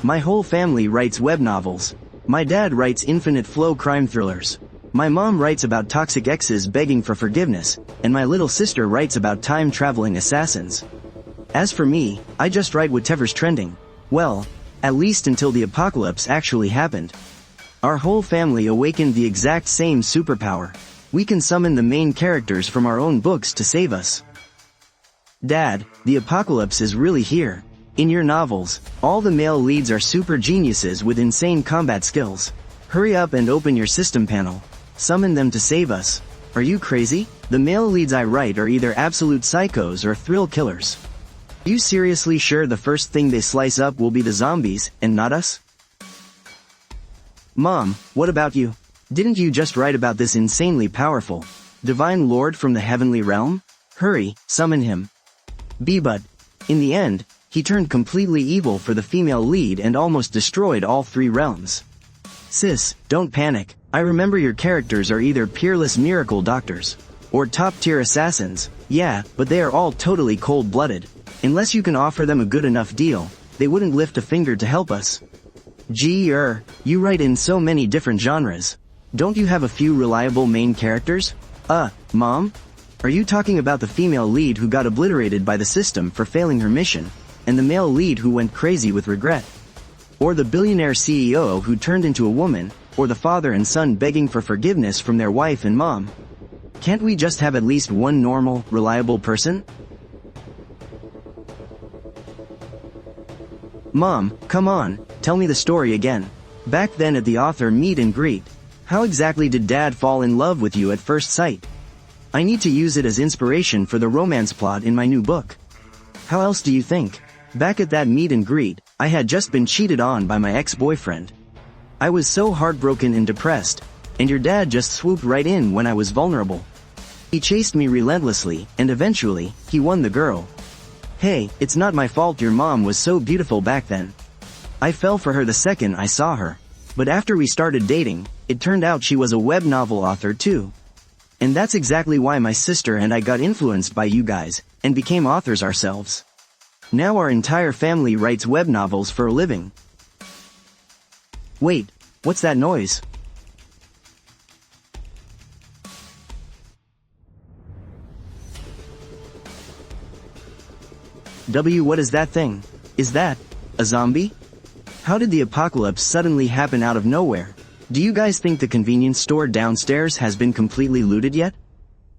My whole family writes web novels. My dad writes infinite flow crime thrillers. My mom writes about toxic exes begging for forgiveness, and my little sister writes about time-traveling assassins. As for me, I just write whatever's trending. Well, at least until the apocalypse actually happened. Our whole family awakened the exact same superpower. We can summon the main characters from our own books to save us. Dad, the apocalypse is really here. In your novels, all the male leads are super geniuses with insane combat skills. Hurry up and open your system panel. Summon them to save us. Are you crazy? The male leads I write are either absolute psychos or thrill killers. Are you seriously sure the first thing they slice up will be the zombies, and not us? Mom, what about you? Didn't you just write about this insanely powerful divine lord from the heavenly realm? Hurry, summon him. But in the end, he turned completely evil for the female lead and almost destroyed all three realms. Sis, don't panic. I remember your characters are either peerless miracle doctors or top-tier assassins. Yeah, but they are all totally cold-blooded. Unless you can offer them a good enough deal, they wouldn't lift a finger to help us. You write in so many different genres. Don't you have a few reliable main characters? Mom? Are you talking about the female lead who got obliterated by the system for failing her mission, and the male lead who went crazy with regret? Or the billionaire CEO who turned into a woman, or the father and son begging for forgiveness from their wife and mom? Can't we just have at least one normal, reliable person? Mom, come on, tell me the story again. Back then at the author meet and greet, how exactly did Dad fall in love with you at first sight? I need to use it as inspiration for the romance plot in my new book. How else do you think? Back at that meet and greet, I had just been cheated on by my ex-boyfriend. I was so heartbroken and depressed, and your dad just swooped right in when I was vulnerable. He chased me relentlessly, and eventually, he won the girl. Hey, it's not my fault your mom was so beautiful back then. I fell for her the second I saw her. But after we started dating, it turned out she was a web novel author too. And that's exactly why my sister and I got influenced by you guys, and became authors ourselves. Now our entire family writes web novels for a living. Wait, what's that noise? What is that thing? Is that a zombie? How did the apocalypse suddenly happen out of nowhere? Do you guys think the convenience store downstairs has been completely looted yet?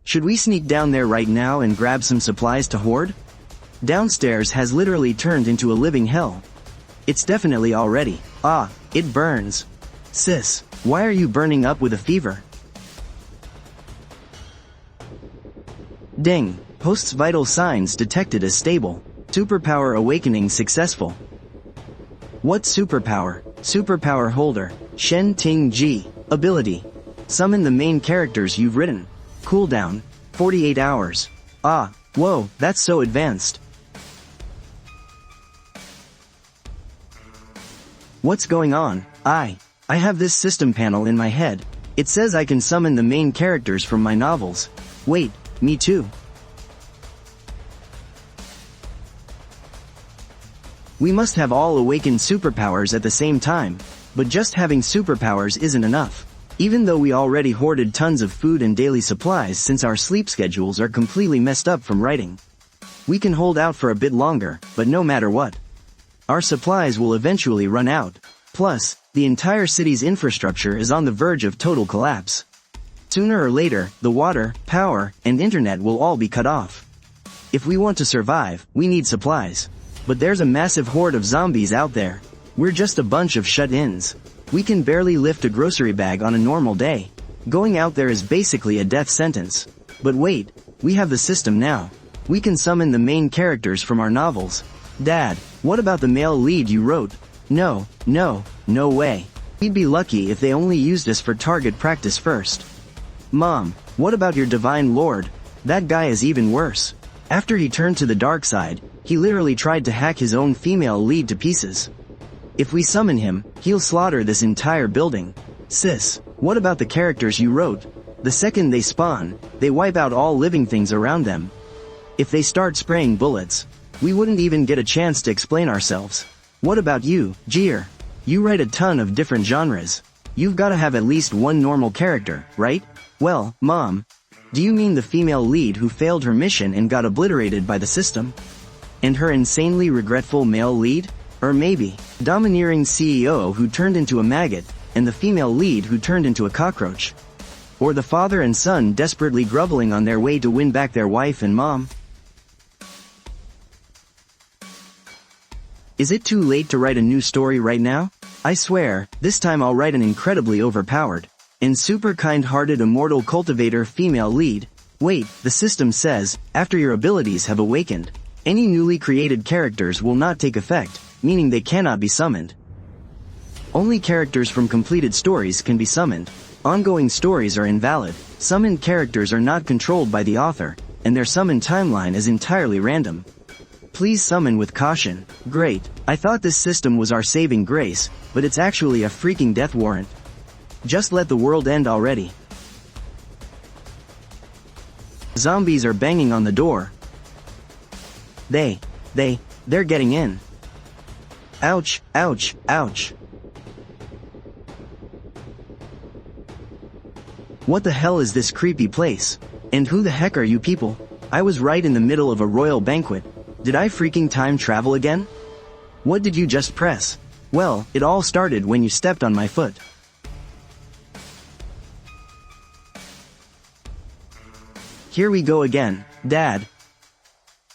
Should we sneak down there right now and grab some supplies to hoard? Downstairs has literally turned into a living hell. It's definitely already. It burns. Sis, why are you burning up with a fever? Ding. Host's vital signs detected as stable. Superpower awakening successful. What superpower? Superpower holder. Shen Ting Ji. Ability. Summon the main characters you've written. Cooldown. 48 hours. Whoa, that's so advanced. What's going on? I have this system panel in my head. It says I can summon the main characters from my novels. Wait, me too. We must have all awakened superpowers at the same time, but just having superpowers isn't enough. Even though we already hoarded tons of food and daily supplies since our sleep schedules are completely messed up from writing. We can hold out for a bit longer, but no matter what, our supplies will eventually run out. Plus, the entire city's infrastructure is on the verge of total collapse. Sooner or later, the water, power, and internet will all be cut off. If we want to survive, we need supplies. But there's a massive horde of zombies out there. We're just a bunch of shut-ins. We can barely lift a grocery bag on a normal day. Going out there is basically a death sentence. But wait, we have the system now. We can summon the main characters from our novels. Dad, what about the male lead you wrote? No way. We'd be lucky if they only used us for target practice first. Mom, what about your divine lord? That guy is even worse. After he turned to the dark side, he literally tried to hack his own female lead to pieces. If we summon him, he'll slaughter this entire building. Sis, what about the characters you wrote? The second they spawn, they wipe out all living things around them. If they start spraying bullets, we wouldn't even get a chance to explain ourselves. What about you, Jier? You write a ton of different genres. You've gotta have at least one normal character, right? Well, Mom. Do you mean the female lead who failed her mission and got obliterated by the system? And her insanely regretful male lead? Or maybe, domineering CEO who turned into a maggot, and the female lead who turned into a cockroach? Or the father and son desperately groveling on their way to win back their wife and mom? Is it too late to write a new story right now? I swear, this time I'll write an incredibly overpowered and super kind-hearted immortal cultivator female lead. Wait, the system says, after your abilities have awakened, any newly created characters will not take effect, meaning they cannot be summoned. Only characters from completed stories can be summoned. Ongoing stories are invalid. Summoned characters are not controlled by the author, and their summon timeline is entirely random. Please summon with caution. Great. I thought this system was our saving grace, but it's actually a freaking death warrant. Just let the world end already. Zombies are banging on the door. They're getting in. Ouch, ouch, ouch. What the hell is this creepy place? And who the heck are you people? I was right in the middle of a royal banquet. Did I freaking time travel again? What did you just press? Well, it all started when you stepped on my foot. Here we go again, Dad.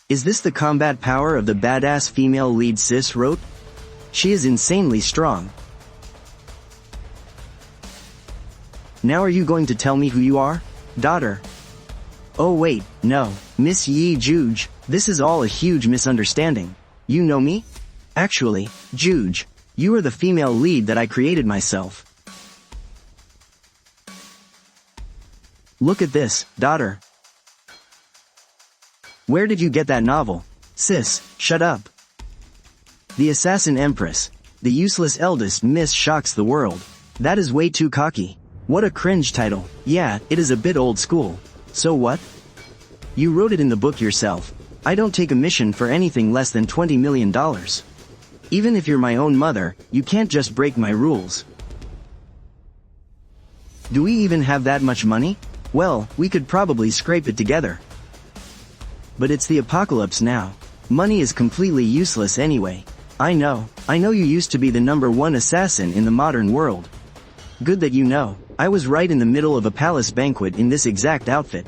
Is this the combat power of the badass female lead sis wrote? She is insanely strong. Now are you going to tell me who you are, daughter? Oh wait, no, Miss Ye Jiuge, this is all a huge misunderstanding. You know me? Actually, Jiuge, you are the female lead that I created myself. Look at this, daughter. Where did you get that novel? Sis, shut up. The Assassin Empress, the useless eldest miss shocks the world. That is way too cocky. What a cringe title. Yeah, it is a bit old school. So what? You wrote it in the book yourself. I don't take a mission for anything less than $20 million. Even if you're my own mother, you can't just break my rules. Do we even have that much money? Well, we could probably scrape it together. But it's the apocalypse now. Money is completely useless anyway. I know you used to be the #1 assassin in the modern world. Good that you know. I was right in the middle of a palace banquet in this exact outfit.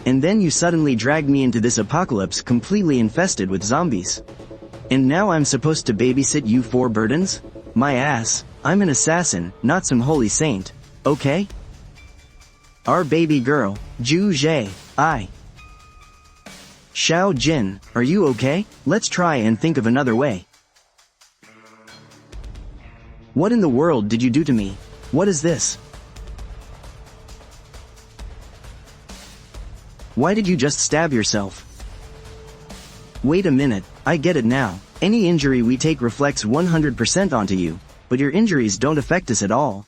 And then you suddenly dragged me into this apocalypse completely infested with zombies. And now I'm supposed to babysit you 4 burdens? My ass. I'm an assassin, not some holy saint. Okay? Our baby girl, Jiuge, Xiao Jin, are you okay? Let's try and think of another way. What in the world did you do to me? What is this? Why did you just stab yourself? Wait a minute, I get it now. Any injury we take reflects 100% onto you, but your injuries don't affect us at all.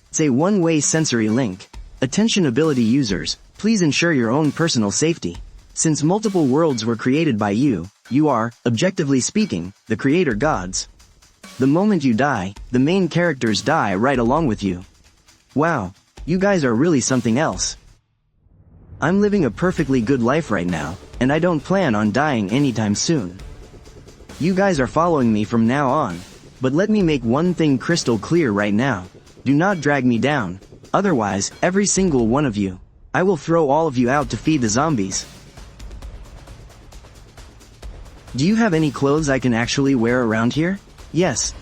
It's a one-way sensory link. Attention ability users, please ensure your own personal safety. Since multiple worlds were created by you, you are, objectively speaking, the creator gods. The moment you die, the main characters die right along with you. Wow, you guys are really something else. I'm living a perfectly good life right now, and I don't plan on dying anytime soon. You guys are following me from now on, but let me make one thing crystal clear right now. Do not drag me down, otherwise, every single one of you, I will throw all of you out to feed the zombies. Do you have any clothes I can actually wear around here? Yes,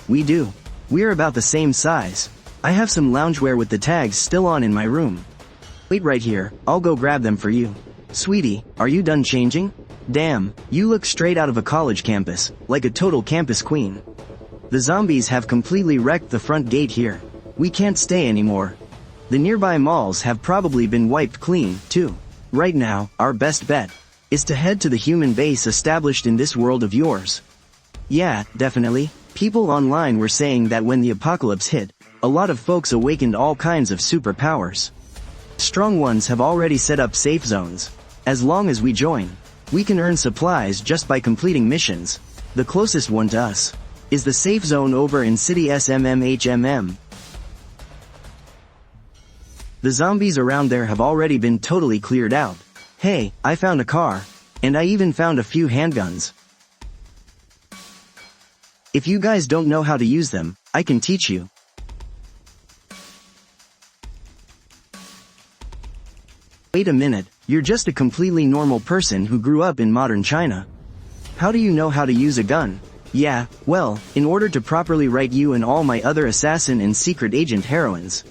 we do. We're about the same size. I have some loungewear with the tags still on in my room. Wait right here, I'll go grab them for you. Sweetie, are you done changing? Damn, you look straight out of a college campus, like a total campus queen. The zombies have completely wrecked the front gate here. We can't stay anymore. The nearby malls have probably been wiped clean, too. Right now, our best bet is to head to the human base established in this world of yours. Yeah, definitely. People online were saying that when the apocalypse hit, a lot of folks awakened all kinds of superpowers. Strong ones have already set up safe zones. As long as we join, we can earn supplies just by completing missions. The closest one to us is the safe zone over in City SMMHMM. The zombies around there have already been totally cleared out. Hey, I found a car. And I even found a few handguns. If you guys don't know how to use them, I can teach you. Wait a minute, you're just a completely normal person who grew up in modern China. How do you know how to use a gun? Yeah, well, in order to properly write you and all my other assassin and secret agent heroines,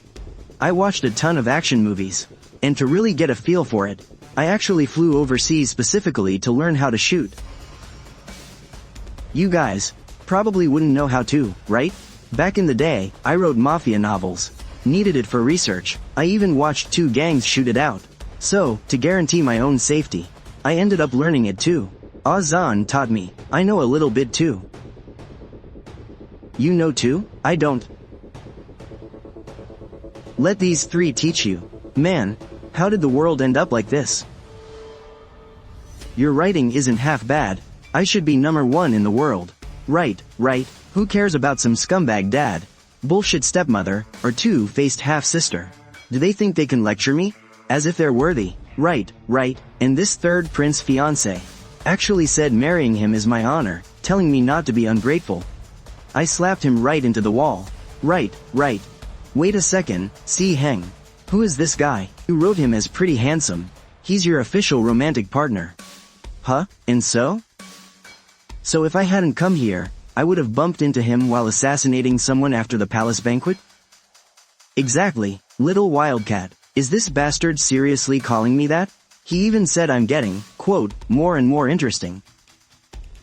I watched a ton of action movies. And to really get a feel for it, I actually flew overseas specifically to learn how to shoot. You guys probably wouldn't know how to, right? Back in the day, I wrote mafia novels. Needed it for research. I even watched 2 gangs shoot it out. So, to guarantee my own safety, I ended up learning it too. Zan taught me. I know a little bit too. You know too? I don't. Let these 3 teach you. Man, how did the world end up like this? Your writing isn't half bad. I should be number 1 in the world. Right. Who cares about some scumbag dad, bullshit stepmother, or 2-faced half-sister? Do they think they can lecture me? As if they're worthy. Right. And this 3rd prince fiancé actually said marrying him is my honor, telling me not to be ungrateful. I slapped him right into the wall. Right. Wait a second, Si Heng. Who is this guy? You wrote him as pretty handsome. He's your official romantic partner. Huh? And so? So if I hadn't come here, I would have bumped into him while assassinating someone after the palace banquet? Exactly, little wildcat. Is this bastard seriously calling me that? He even said I'm getting, quote, more and more interesting.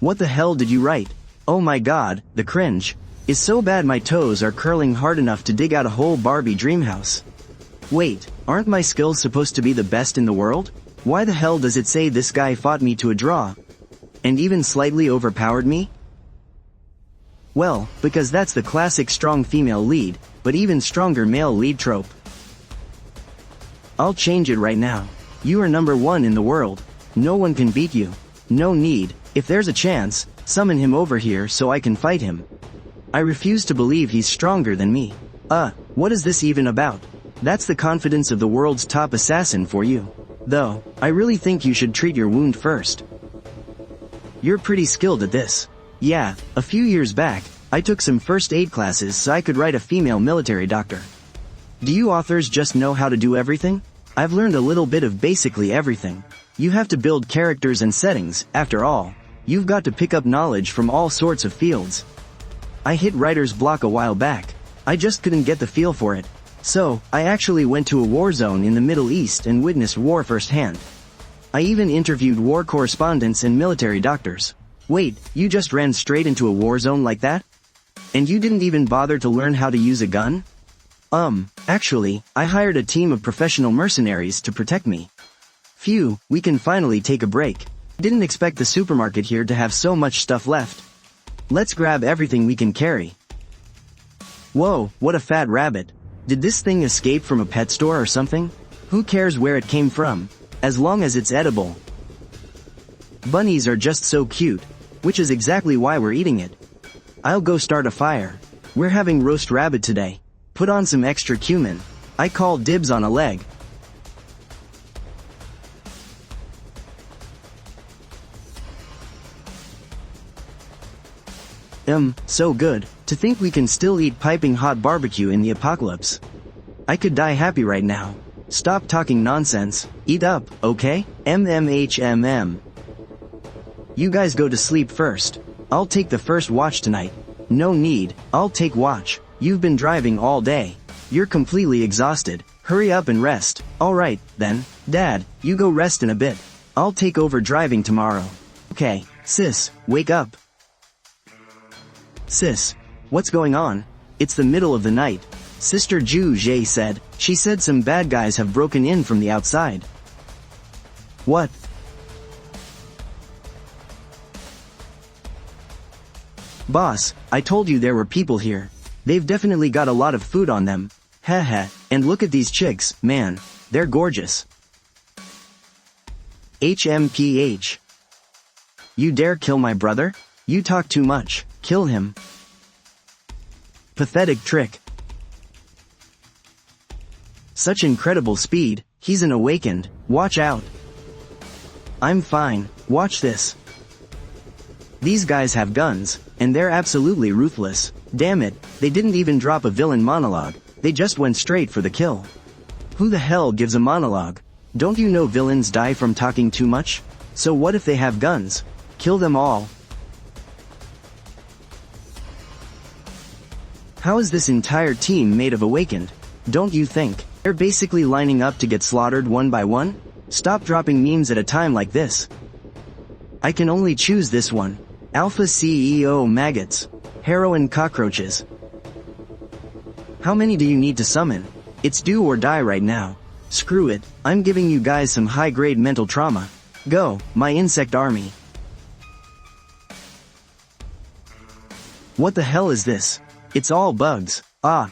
What the hell did you write? Oh my god, the cringe is so bad my toes are curling hard enough to dig out a whole Barbie dream house. Wait, aren't my skills supposed to be the best in the world? Why the hell does it say this guy fought me to a draw? And even slightly overpowered me? Well, because that's the classic strong female lead, but even stronger male lead trope. I'll change it right now. You are number 1 in the world. No one can beat you. No need, if there's a chance, summon him over here so I can fight him. I refuse to believe he's stronger than me. What is this even about? That's the confidence of the world's top assassin for you. Though, I really think you should treat your wound first. You're pretty skilled at this. Yeah, a few years back, I took some first aid classes so I could write a female military doctor. Do you authors just know how to do everything? I've learned a little bit of basically everything. You have to build characters and settings, after all. You've got to pick up knowledge from all sorts of fields. I hit writer's block a while back. I just couldn't get the feel for it. So, I actually went to a war zone in the Middle East and witnessed war firsthand. I even interviewed war correspondents and military doctors. Wait, you just ran straight into a war zone like that? And you didn't even bother to learn how to use a gun? Actually, I hired a team of professional mercenaries to protect me. Phew, we can finally take a break. Didn't expect the supermarket here to have so much stuff left. Let's grab everything we can carry. Whoa, what a fat rabbit. Did this thing escape from a pet store or something? Who cares where it came from, as long as it's edible. Bunnies are just so cute, which is exactly why we're eating it. I'll go start a fire. We're having roast rabbit today. Put on some extra cumin. I call dibs on a leg. So good. To think we can still eat piping hot barbecue in the apocalypse. I could die happy right now. Stop talking nonsense. Eat up, okay? MMHMM. You guys go to sleep first. I'll take the first watch tonight. No need, I'll take watch. You've been driving all day. You're completely exhausted. Hurry up and rest. Alright, then. Dad, you go rest in a bit. I'll take over driving tomorrow. Okay, sis, wake up. Sis, what's going on? It's the middle of the night. Sister Ye Jiuge said. She said some bad guys have broken in from the outside. What? Boss, I told you there were people here. They've definitely got a lot of food on them. Heh, and look at these chicks, man. They're gorgeous. HMPH. You dare kill my brother? You talk too much. Kill him. Pathetic trick. Such incredible speed. He's an awakened. Watch out. I'm fine. Watch this. These guys have guns, and they're absolutely ruthless. Damn it, they didn't even drop a villain monologue. They just went straight for the kill. Who the hell gives a monologue? Don't you know villains die from talking too much? So what if they have guns? Kill them all. How is this entire team made of awakened? Don't you think? They're basically lining up to get slaughtered one by one? Stop dropping memes at a time like this. I can only choose this one. Alpha CEO maggots. Heroine cockroaches. How many do you need to summon? It's do or die right now. Screw it, I'm giving you guys some high-grade mental trauma. Go, my insect army. What the hell is this? It's all bugs. Ah.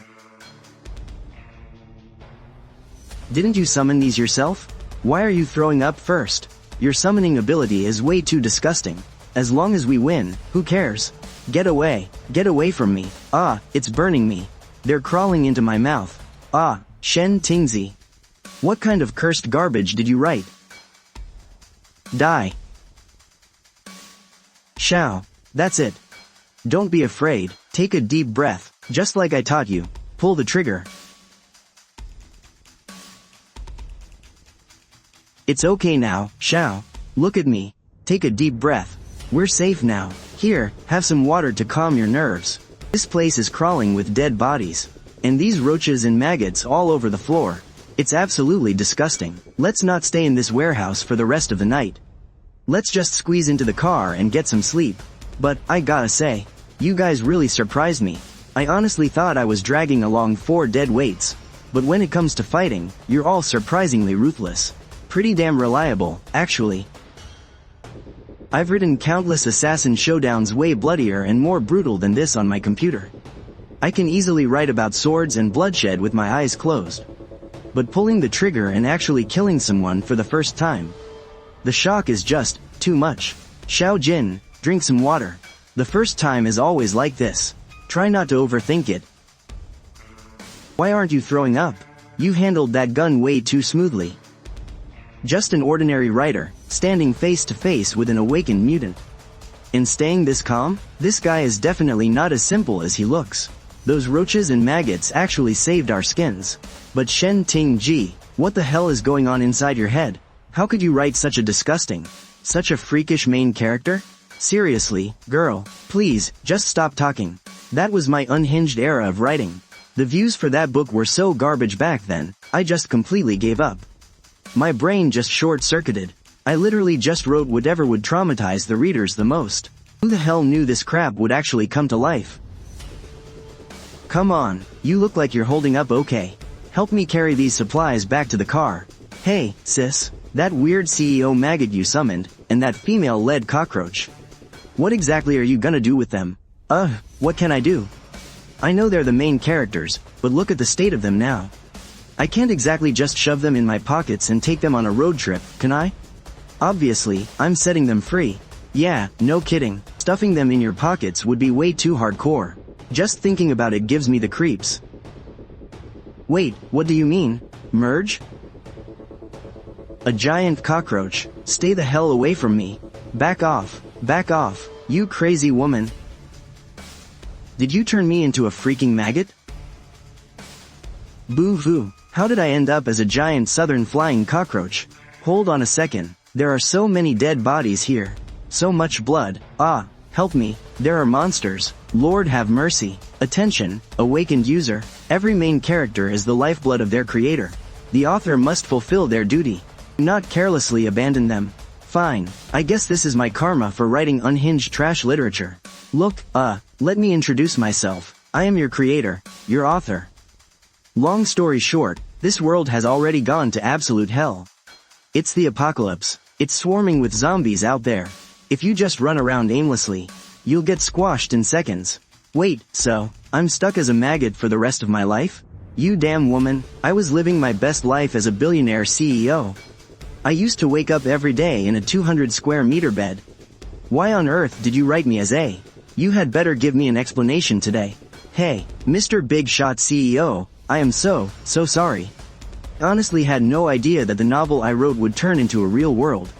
Didn't you summon these yourself? Why are you throwing up first? Your summoning ability is way too disgusting. As long as we win, who cares? Get away from me. Ah, it's burning me. They're crawling into my mouth. Ah, Shen Tingzi. What kind of cursed garbage did you write? Die. Shao. That's it. Don't be afraid, take a deep breath, just like I taught you. Pull the trigger. It's okay now, Shao. Look at me. Take a deep breath. We're safe now. Here, have some water to calm your nerves. This place is crawling with dead bodies. And these roaches and maggots all over the floor. It's absolutely disgusting. Let's not stay in this warehouse for the rest of the night. Let's just squeeze into the car and get some sleep. But, I gotta say, you guys really surprised me. I honestly thought I was dragging along 4 dead weights. But when it comes to fighting, you're all surprisingly ruthless. Pretty damn reliable, actually. I've written countless assassin showdowns way bloodier and more brutal than this on my computer. I can easily write about swords and bloodshed with my eyes closed. But pulling the trigger and actually killing someone for the first time. The shock is just too much. Xiao Jin, drink some water. The first time is always like this. Try not to overthink it. Why aren't you throwing up? You handled that gun way too smoothly. Just an ordinary writer, standing face to face with an awakened mutant. And staying this calm? This guy is definitely not as simple as he looks. Those roaches and maggots actually saved our skins. But Shen Ting Ji, what the hell is going on inside your head? How could you write such a disgusting, such a freakish main character? Seriously, girl, please, just stop talking. That was my unhinged era of writing. The views for that book were so garbage back then, I just completely gave up. My brain just short-circuited. I literally just wrote whatever would traumatize the readers the most. Who the hell knew this crap would actually come to life? Come on, you look like you're holding up okay. Help me carry these supplies back to the car. Hey, sis, that weird CEO maggot you summoned, and that female-led cockroach. What exactly are you gonna do with them? What can I do? I know they're the main characters, but look at the state of them now. I can't exactly just shove them in my pockets and take them on a road trip, can I? Obviously, I'm setting them free. Yeah, no kidding. Stuffing them in your pockets would be way too hardcore. Just thinking about it gives me the creeps. Wait, what do you mean? Merge? A giant cockroach. Stay the hell away from me. Back off, you crazy woman. Did you turn me into a freaking maggot? Boo-hoo, how did I end up as a giant southern flying cockroach? Hold on a second, there are so many dead bodies here. So much blood. Ah, help me, there are monsters. Lord have mercy. Attention, awakened user. Every main character is the lifeblood of their creator. The author must fulfill their duty. Not carelessly abandon them. Fine, I guess this is my karma for writing unhinged trash literature. Look, let me introduce myself. I am your creator, your author. Long story short, this world has already gone to absolute hell. It's the apocalypse. It's swarming with zombies out there. If you just run around aimlessly, you'll get squashed in seconds. Wait, so, I'm stuck as a maggot for the rest of my life? You damn woman, I was living my best life as a billionaire CEO. I used to wake up every day in a 200 square meter bed. Why on earth did you write me as A? You had better give me an explanation today. Hey, Mr. Big Shot CEO, I am so sorry. I honestly had no idea that the novel I wrote would turn into a real world.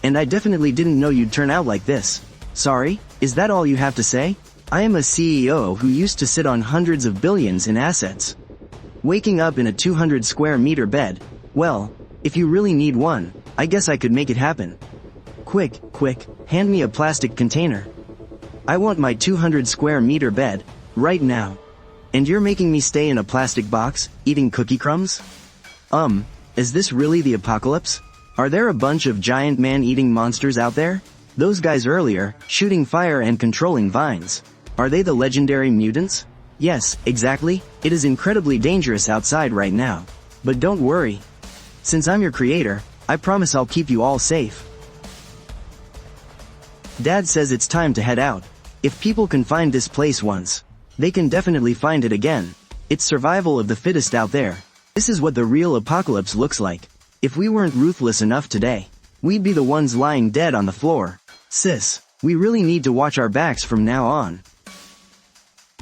And I definitely didn't know you'd turn out like this. Sorry, is that all you have to say? I am a CEO who used to sit on hundreds of billions in assets. Waking up in a 200 square meter bed, well, if you really need one, I guess I could make it happen. Quick, hand me a plastic container. I want my 200 square meter bed, right now. And you're making me stay in a plastic box, eating cookie crumbs? Is this really the apocalypse? Are there a bunch of giant man-eating monsters out there? Those guys earlier, shooting fire and controlling vines. Are they the legendary mutants? Yes, exactly. It is incredibly dangerous outside right now. But don't worry. Since I'm your creator, I promise I'll keep you all safe. Dad says it's time to head out. If people can find this place once, they can definitely find it again. It's survival of the fittest out there. This is what the real apocalypse looks like. If we weren't ruthless enough today, we'd be the ones lying dead on the floor. Sis, we really need to watch our backs from now on.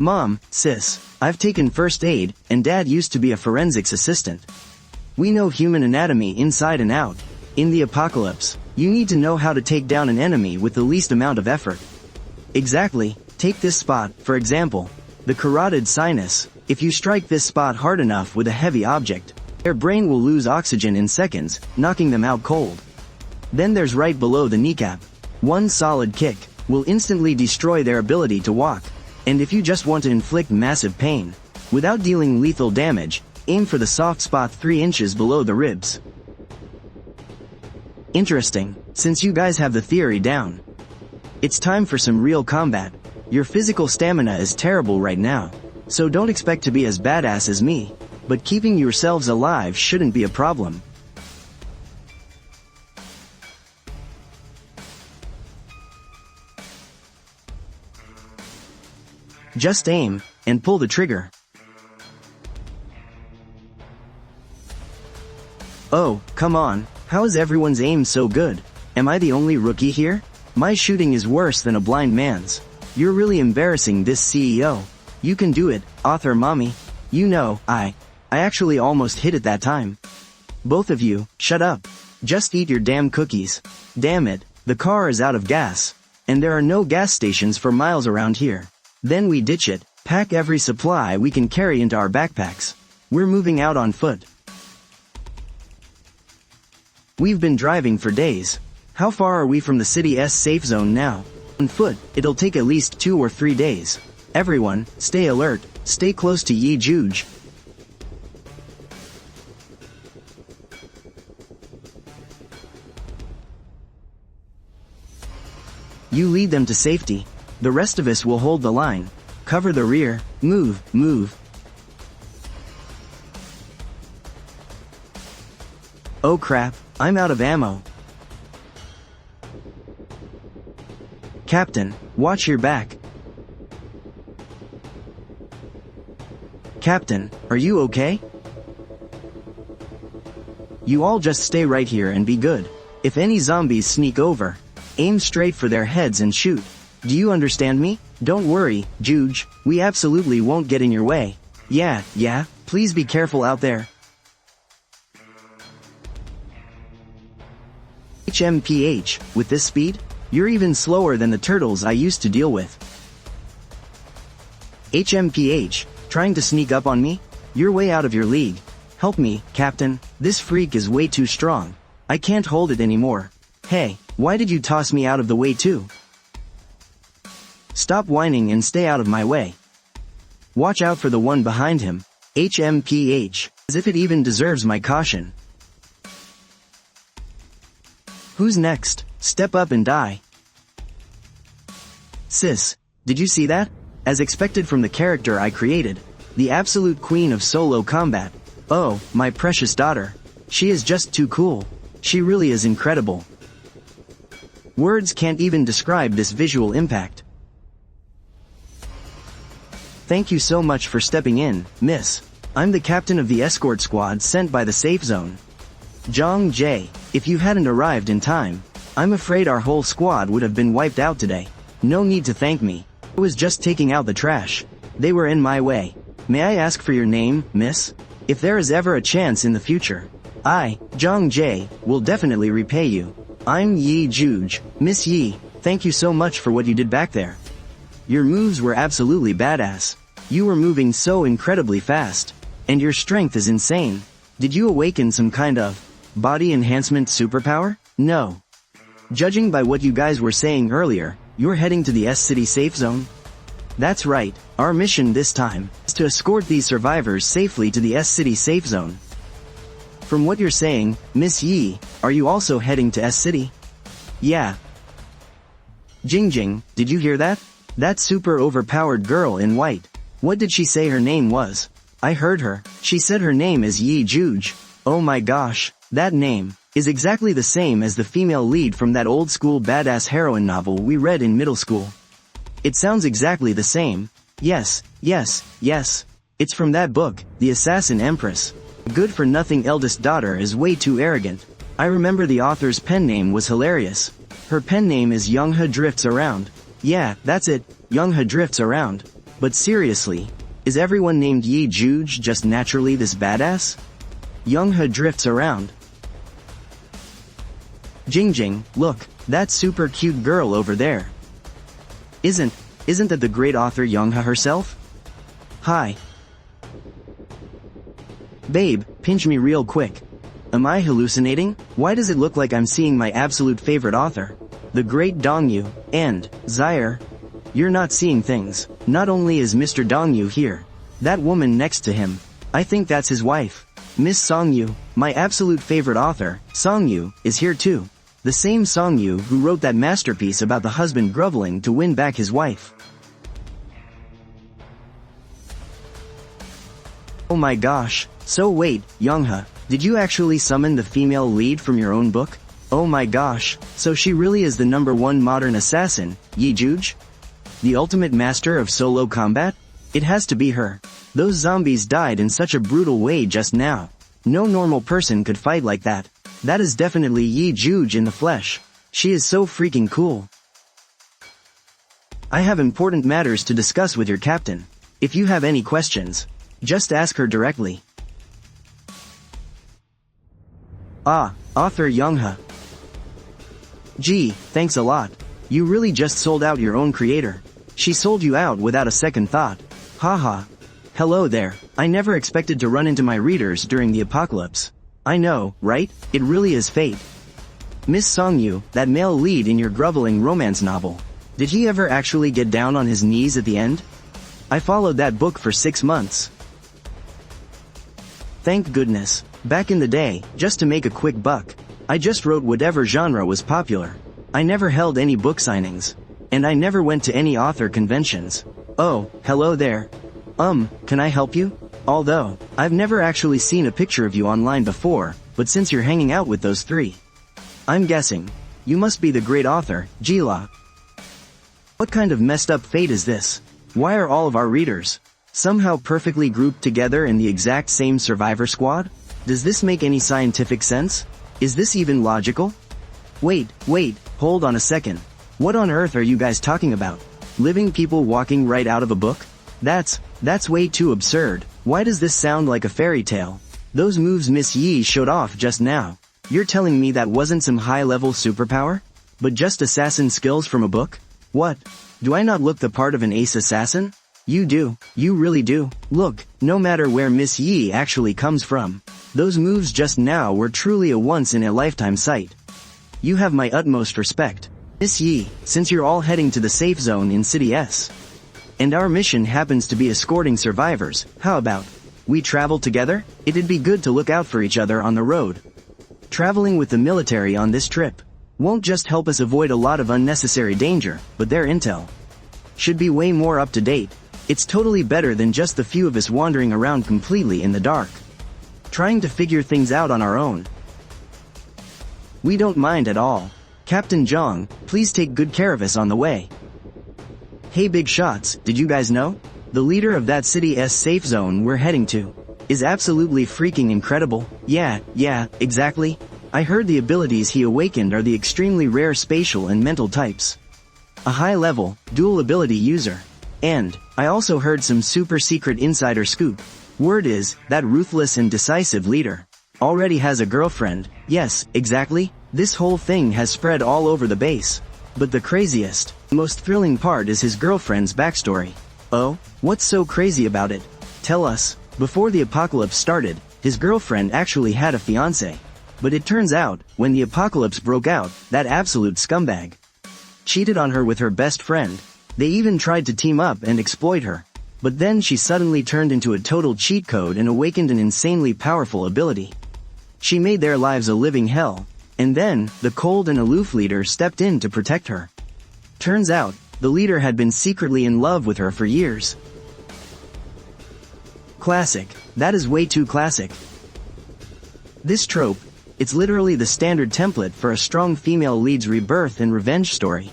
Mom, sis, I've taken first aid, and Dad used to be a forensics assistant. We know human anatomy inside and out. In the apocalypse, you need to know how to take down an enemy with the least amount of effort. Exactly, take this spot, for example, the carotid sinus. If you strike this spot hard enough with a heavy object, their brain will lose oxygen in seconds, knocking them out cold. Then there's right below the kneecap. One solid kick will instantly destroy their ability to walk. And if you just want to inflict massive pain, without dealing lethal damage, aim for the soft spot 3 inches below the ribs. Interesting, since you guys have the theory down. It's time for some real combat. Your physical stamina is terrible right now, so don't expect to be as badass as me, but keeping yourselves alive shouldn't be a problem. Just aim, and pull the trigger. Oh, come on, how is everyone's aim so good? Am I the only rookie here? My shooting is worse than a blind man's. You're really embarrassing this CEO. You can do it, author mommy. You know, I actually almost hit it that time. Both of you, shut up. Just eat your damn cookies. Damn it, the car is out of gas. And there are no gas stations for miles around here. Then we ditch it, pack every supply we can carry into our backpacks. We're moving out on foot. We've been driving for days. How far are we from the city's safe zone now? On foot, it'll take at least 2 or 3 days. Everyone, stay alert, stay close to Ye Jiuge. You lead them to safety. The rest of us will hold the line. Cover the rear. Move. Oh crap, I'm out of ammo. Captain, watch your back. Captain, are you okay? You all just stay right here and be good. If any zombies sneak over, aim straight for their heads and shoot. Do you understand me? Don't worry, Jiuge, we absolutely won't get in your way. Yeah, please be careful out there. HMPH, with this speed, you're even slower than the turtles I used to deal with. HMPH, trying to sneak up on me? You're way out of your league. Help me, Captain, this freak is way too strong. I can't hold it anymore. Hey, why did you toss me out of the way too? Stop whining and stay out of my way. Watch out for the one behind him. HMPH, as if it even deserves my caution. Who's next? Step up and die. Sis, did you see that? As expected from the character I created, the absolute queen of solo combat. Oh, my precious daughter. She is just too cool. She really is incredible. Words can't even describe this visual impact. Thank you so much for stepping in, miss. I'm the captain of the escort squad sent by the safe zone. Zhang Jie, if you hadn't arrived in time, I'm afraid our whole squad would have been wiped out today. No need to thank me. I was just taking out the trash. They were in my way. May I ask for your name, miss? If there is ever a chance in the future, I, Zhang Jie, will definitely repay you. I'm Ye Jiuge. Miss Yi, thank you so much for what you did back there. Your moves were absolutely badass. You were moving so incredibly fast. And your strength is insane. Did you awaken some kind of body enhancement superpower? No. Judging by what you guys were saying earlier, you're heading to the S-City safe zone? That's right, our mission this time is to escort these survivors safely to the S-City safe zone. From what you're saying, Miss Yi, are you also heading to S-City? Yeah. Jing, did you hear that? That super overpowered girl in white. What did she say her name was? I heard her. She said her name is Ye Jiuge. Oh my gosh, that name is exactly the same as the female lead from that old school badass heroine novel we read in middle school. It sounds exactly the same. Yes. It's from that book, The Assassin Empress. Good-for-nothing eldest daughter is way too arrogant. I remember the author's pen name was hilarious. Her pen name is Youngha Drifts Around. Yeah, that's it, Youngha Drifts Around. But seriously, is everyone named Ye Jiuge just naturally this badass? Youngha Drifts Around. Jing, look, that super cute girl over there. Isn't that the great author Youngha herself? Hi. Babe, pinch me real quick. Am I hallucinating? Why does it look like I'm seeing my absolute favorite author, the great Dongyu, and Zaire? You're not seeing things. Not only is Mr. Dongyu here, that woman next to him, I think that's his wife. Miss Songyu, my absolute favorite author, Songyu, is here too. The same Songyu who wrote that masterpiece about the husband groveling to win back his wife. Oh my gosh. So wait, Youngha, did you actually summon the female lead from your own book? Oh my gosh, so she really is the #1 modern assassin, Ye Jiuge? The ultimate master of solo combat? It has to be her. Those zombies died in such a brutal way just now. No normal person could fight like that. That is definitely Ye Jiuge in the flesh. She is so freaking cool. I have important matters to discuss with your captain. If you have any questions, just ask her directly. Author Youngha. Gee, thanks a lot. You really just sold out your own creator. She sold you out without a second thought. Haha. Hello there. I never expected to run into my readers during the apocalypse. I know, right? It really is fate. Miss Songyu, that male lead in your groveling romance novel. Did he ever actually get down on his knees at the end? I followed that book for 6 months. Thank goodness. Back in the day, just to make a quick buck, I just wrote whatever genre was popular. I never held any book signings. And I never went to any author conventions. Oh, hello there. Can I help you? Although, I've never actually seen a picture of you online before, but since you're hanging out with those three, I'm guessing, you must be the great author, Jila. What kind of messed up fate is this? Why are all of our readers somehow perfectly grouped together in the exact same survivor squad? Does this make any scientific sense? Is this even logical? Wait, hold on a second. What on earth are you guys talking about? Living people walking right out of a book? That's way too absurd. Why does this sound like a fairy tale? Those moves Miss Yi showed off just now. You're telling me that wasn't some high-level superpower? But just assassin skills from a book? What? Do I not look the part of an ace assassin? You do. You really do. Look, no matter where Miss Yi actually comes from, those moves just now were truly a once-in-a-lifetime sight. You have my utmost respect. Miss Yi, since you're all heading to the safe zone in City S, and our mission happens to be escorting survivors, how about we travel together? It'd be good to look out for each other on the road. Traveling with the military on this trip won't just help us avoid a lot of unnecessary danger, but their intel should be way more up to date. It's totally better than just the few of us wandering around completely in the dark, trying to figure things out on our own. We don't mind at all. Captain Zhang, please take good care of us on the way. Hey big shots, did you guys know? The leader of that City S safe zone we're heading to is absolutely freaking incredible. Yeah, exactly. I heard the abilities he awakened are the extremely rare spatial and mental types. A high-level, dual ability user. And, I also heard some super secret insider scoop. Word is, that ruthless and decisive leader already has a girlfriend. Yes, exactly, this whole thing has spread all over the base. But the craziest, most thrilling part is his girlfriend's backstory. Oh? What's so crazy about it? Tell us. Before the apocalypse started, his girlfriend actually had a fiancé. But it turns out, when the apocalypse broke out, that absolute scumbag cheated on her with her best friend. They even tried to team up and exploit her. But then she suddenly turned into a total cheat code and awakened an insanely powerful ability. She made their lives a living hell. And then, the cold and aloof leader stepped in to protect her. Turns out, the leader had been secretly in love with her for years. Classic. That is way too classic. This trope, it's literally the standard template for a strong female lead's rebirth and revenge story.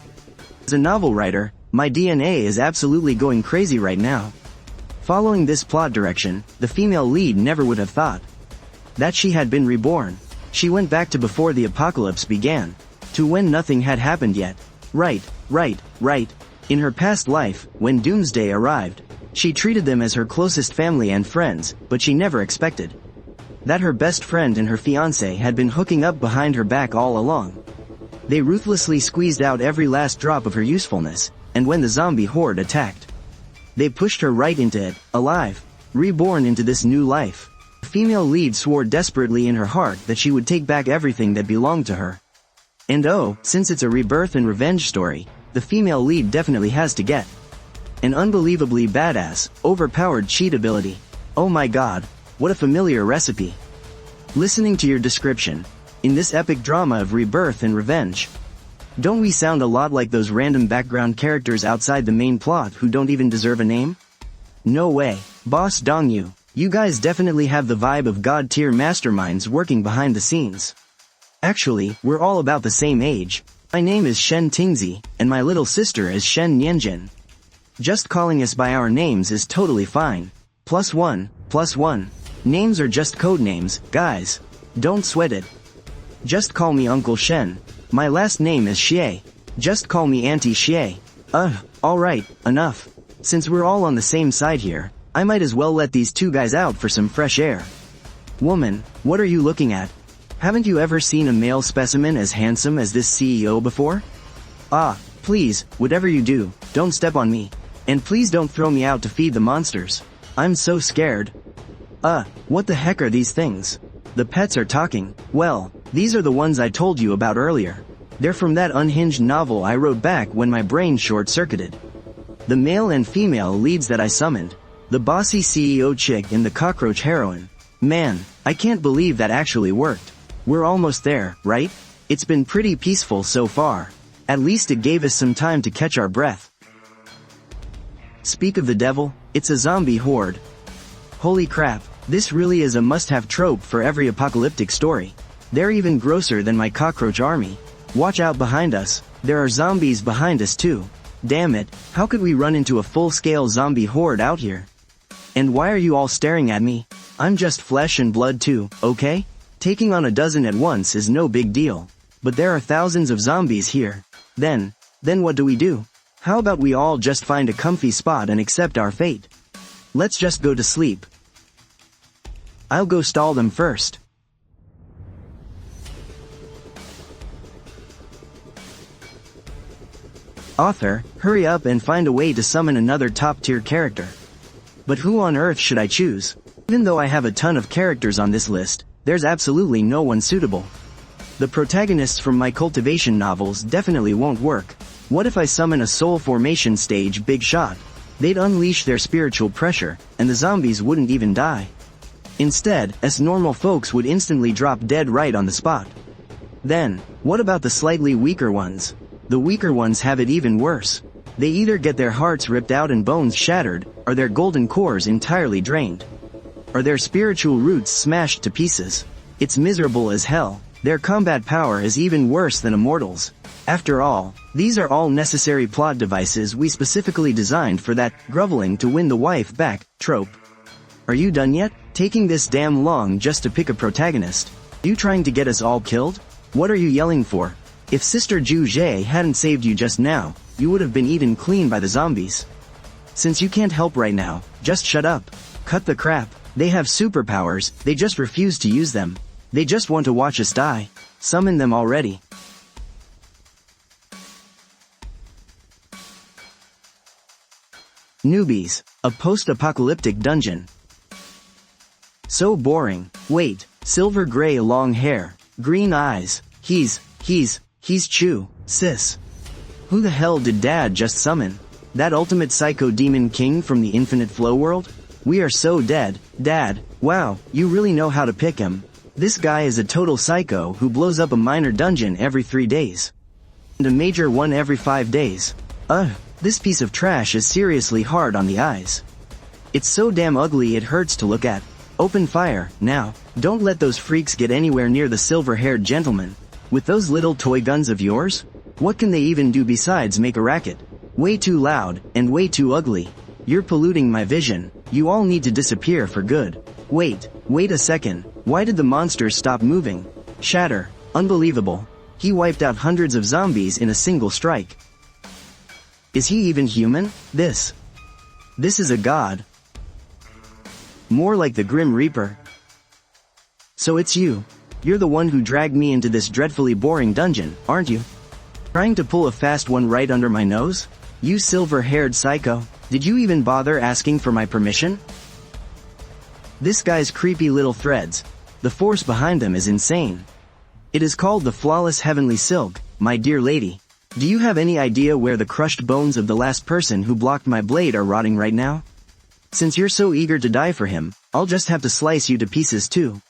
As a novel writer, my DNA is absolutely going crazy right now. Following this plot direction, the female lead never would have thought that she had been reborn. She went back to before the apocalypse began, to when nothing had happened yet. Right. In her past life, when Doomsday arrived, she treated them as her closest family and friends, but she never expected that her best friend and her fiancé had been hooking up behind her back all along. They ruthlessly squeezed out every last drop of her usefulness, and when the zombie horde attacked, they pushed her right into it, alive, reborn into this new life. The female lead swore desperately in her heart that she would take back everything that belonged to her. And oh, since it's a rebirth and revenge story, the female lead definitely has to get an unbelievably badass, overpowered cheat ability. Oh my god, what a familiar recipe. Listening to your description, in this epic drama of rebirth and revenge, don't we sound a lot like those random background characters outside the main plot who don't even deserve a name? No way, Boss Dongyu. You guys definitely have the vibe of god-tier masterminds working behind the scenes. Actually, we're all about the same age. My name is Shen Tingzi, and my little sister is Shen Nianjin. Just calling us by our names is totally fine. +1. Names are just code names, guys. Don't sweat it. Just call me Uncle Shen. My last name is Xie. Just call me Auntie Xie. Alright, enough. Since we're all on the same side here, I might as well let these two guys out for some fresh air. Woman, what are you looking at? Haven't you ever seen a male specimen as handsome as this CEO before? Please, whatever you do, don't step on me. And please don't throw me out to feed the monsters. I'm so scared. What the heck are these things? The pets are talking. Well, these are the ones I told you about earlier. They're from that unhinged novel I wrote back when my brain short-circuited. The male and female leads that I summoned. The bossy CEO chick and the cockroach heroine. Man, I can't believe that actually worked. We're almost there, right? It's been pretty peaceful so far. At least it gave us some time to catch our breath. Speak of the devil, it's a zombie horde. Holy crap, this really is a must-have trope for every apocalyptic story. They're even grosser than my cockroach army. Watch out behind us, there are zombies behind us too. Damn it, how could we run into a full-scale zombie horde out here? And why are you all staring at me? I'm just flesh and blood too, okay? Taking on a dozen at once is no big deal. But there are thousands of zombies here. Then what do we do? How about we all just find a comfy spot and accept our fate? Let's just go to sleep. I'll go stall them first. Author, hurry up and find a way to summon another top-tier character. But who on earth should I choose? Even though I have a ton of characters on this list, there's absolutely no one suitable. The protagonists from my cultivation novels definitely won't work. What if I summon a soul formation stage big shot? They'd unleash their spiritual pressure, and the zombies wouldn't even die. Instead, us normal folks would instantly drop dead right on the spot. Then, what about the slightly weaker ones? The weaker ones have it even worse. They either get their hearts ripped out and bones shattered, or their golden cores entirely drained. Or their spiritual roots smashed to pieces. It's miserable as hell. Their combat power is even worse than immortals. After all, these are all necessary plot devices we specifically designed for that groveling to win the wife back trope. Are you done yet? Taking this damn long just to pick a protagonist? You trying to get us all killed? What are you yelling for? If Sister Jiuge hadn't saved you just now, you would have been eaten clean by the zombies. Since you can't help right now, just shut up. Cut the crap. They have superpowers, they just refuse to use them. They just want to watch us die. Summon them already. Newbies, a post-apocalyptic dungeon. So boring. Wait, silver gray long hair, green eyes. He's Chu, sis. Who the hell did Dad just summon? That ultimate psycho demon king from the infinite flow world? We are so dead, Dad. Wow, you really know how to pick him. This guy is a total psycho who blows up a minor dungeon every 3 days. And a major one every 5 days. This piece of trash is seriously hard on the eyes. It's so damn ugly it hurts to look at. Open fire, now. Don't let those freaks get anywhere near the silver-haired gentleman. With those little toy guns of yours? What can they even do besides make a racket? Way too loud, and way too ugly. You're polluting my vision. You all need to disappear for good. Wait a second. Why did the monsters stop moving? Shatter. Unbelievable. He wiped out hundreds of zombies in a single strike. Is he even human? This is a god. More like the Grim Reaper. So it's you. You're the one who dragged me into this dreadfully boring dungeon, aren't you? Trying to pull a fast one right under my nose? You silver-haired psycho. Did you even bother asking for my permission? This guy's creepy little threads. The force behind them is insane. It is called the flawless heavenly silk, my dear lady. Do you have any idea where the crushed bones of the last person who blocked my blade are rotting right now? Since you're so eager to die for him, I'll just have to slice you to pieces too.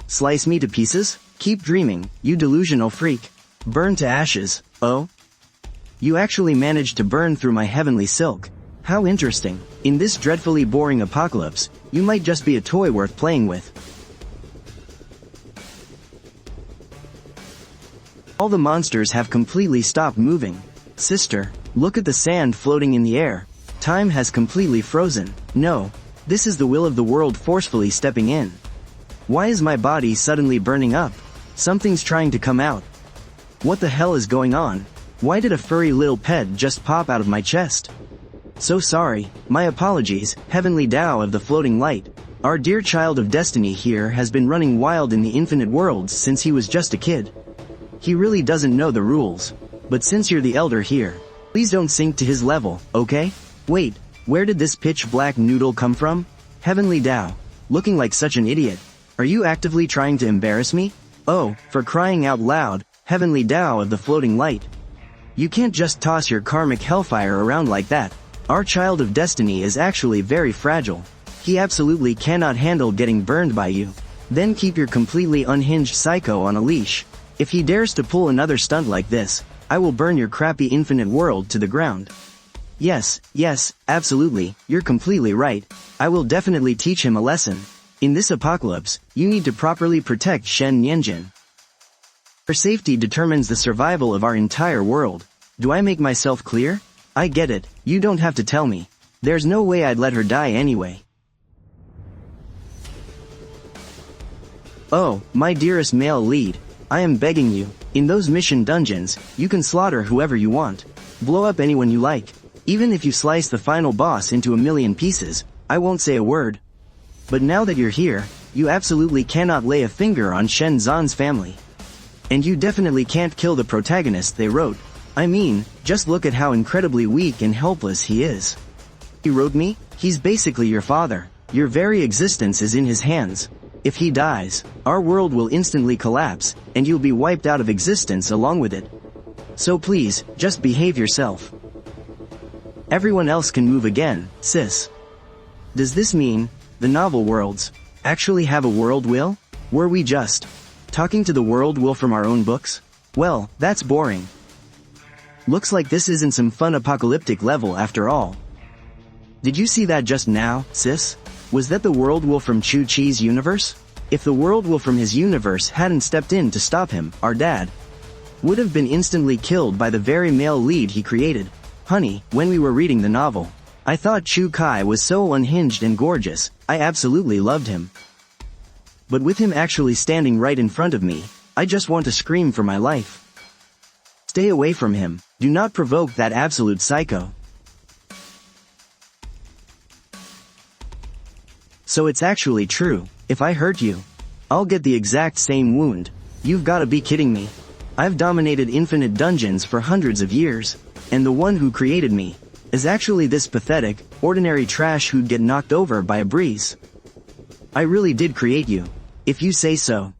Slice me to pieces? Keep dreaming, you delusional freak. Burn to ashes. Oh? You actually managed to burn through my heavenly silk. How interesting. In this dreadfully boring apocalypse, you might just be a toy worth playing with. All the monsters have completely stopped moving. Sister, look at the sand floating in the air. Time has completely frozen. No. This is the will of the world forcefully stepping in. Why is my body suddenly burning up? Something's trying to come out. What the hell is going on? Why did a furry little pet just pop out of my chest? So sorry. My apologies, heavenly Tao of the floating light. Our dear child of destiny here has been running wild in the infinite worlds since he was just a kid. He really doesn't know the rules. But since you're the elder here, please don't sink to his level, okay? Wait, where did this pitch black noodle come from? Heavenly Tao. Looking like such an idiot. Are you actively trying to embarrass me? Oh, for crying out loud, heavenly Tao of the floating light. You can't just toss your karmic hellfire around like that. Our child of destiny is actually very fragile. He absolutely cannot handle getting burned by you. Then keep your completely unhinged psycho on a leash. If he dares to pull another stunt like this, I will burn your crappy infinite world to the ground. Yes, absolutely, you're completely right. I will definitely teach him a lesson. In this apocalypse, you need to properly protect Shen. Her safety determines the survival of our entire world. Do I make myself clear? I get it, you don't have to tell me. There's no way I'd let her die anyway. Oh, my dearest male lead. I am begging you, in those mission dungeons, you can slaughter whoever you want. Blow up anyone you like. Even if you slice the final boss into 1,000,000 pieces, I won't say a word. But now that you're here, you absolutely cannot lay a finger on Shen Zan's family. And you definitely can't kill the protagonist they wrote. I mean, just look at how incredibly weak and helpless he is. He wrote me? He's basically your father. Your very existence is in his hands. If he dies, our world will instantly collapse, and you'll be wiped out of existence along with it. So please, just behave yourself. Everyone else can move again, sis. Does this mean the novel worlds actually have a world will? Were we just talking to the world will from our own books? Well, that's boring. Looks like this isn't some fun apocalyptic level after all. Did you see that just now, sis? Was that the world will from Chu Chi's universe? If the world will from his universe hadn't stepped in to stop him, our dad would have been instantly killed by the very male lead he created. Honey, when we were reading the novel, I thought Chu Chi was so unhinged and gorgeous, I absolutely loved him. But with him actually standing right in front of me, I just want to scream for my life. Stay away from him, do not provoke that absolute psycho. So it's actually true, if I hurt you, I'll get the exact same wound. You've gotta be kidding me. I've dominated infinite dungeons for hundreds of years, and the one who created me is actually this pathetic, ordinary trash who'd get knocked over by a breeze. I really did create you, if you say so.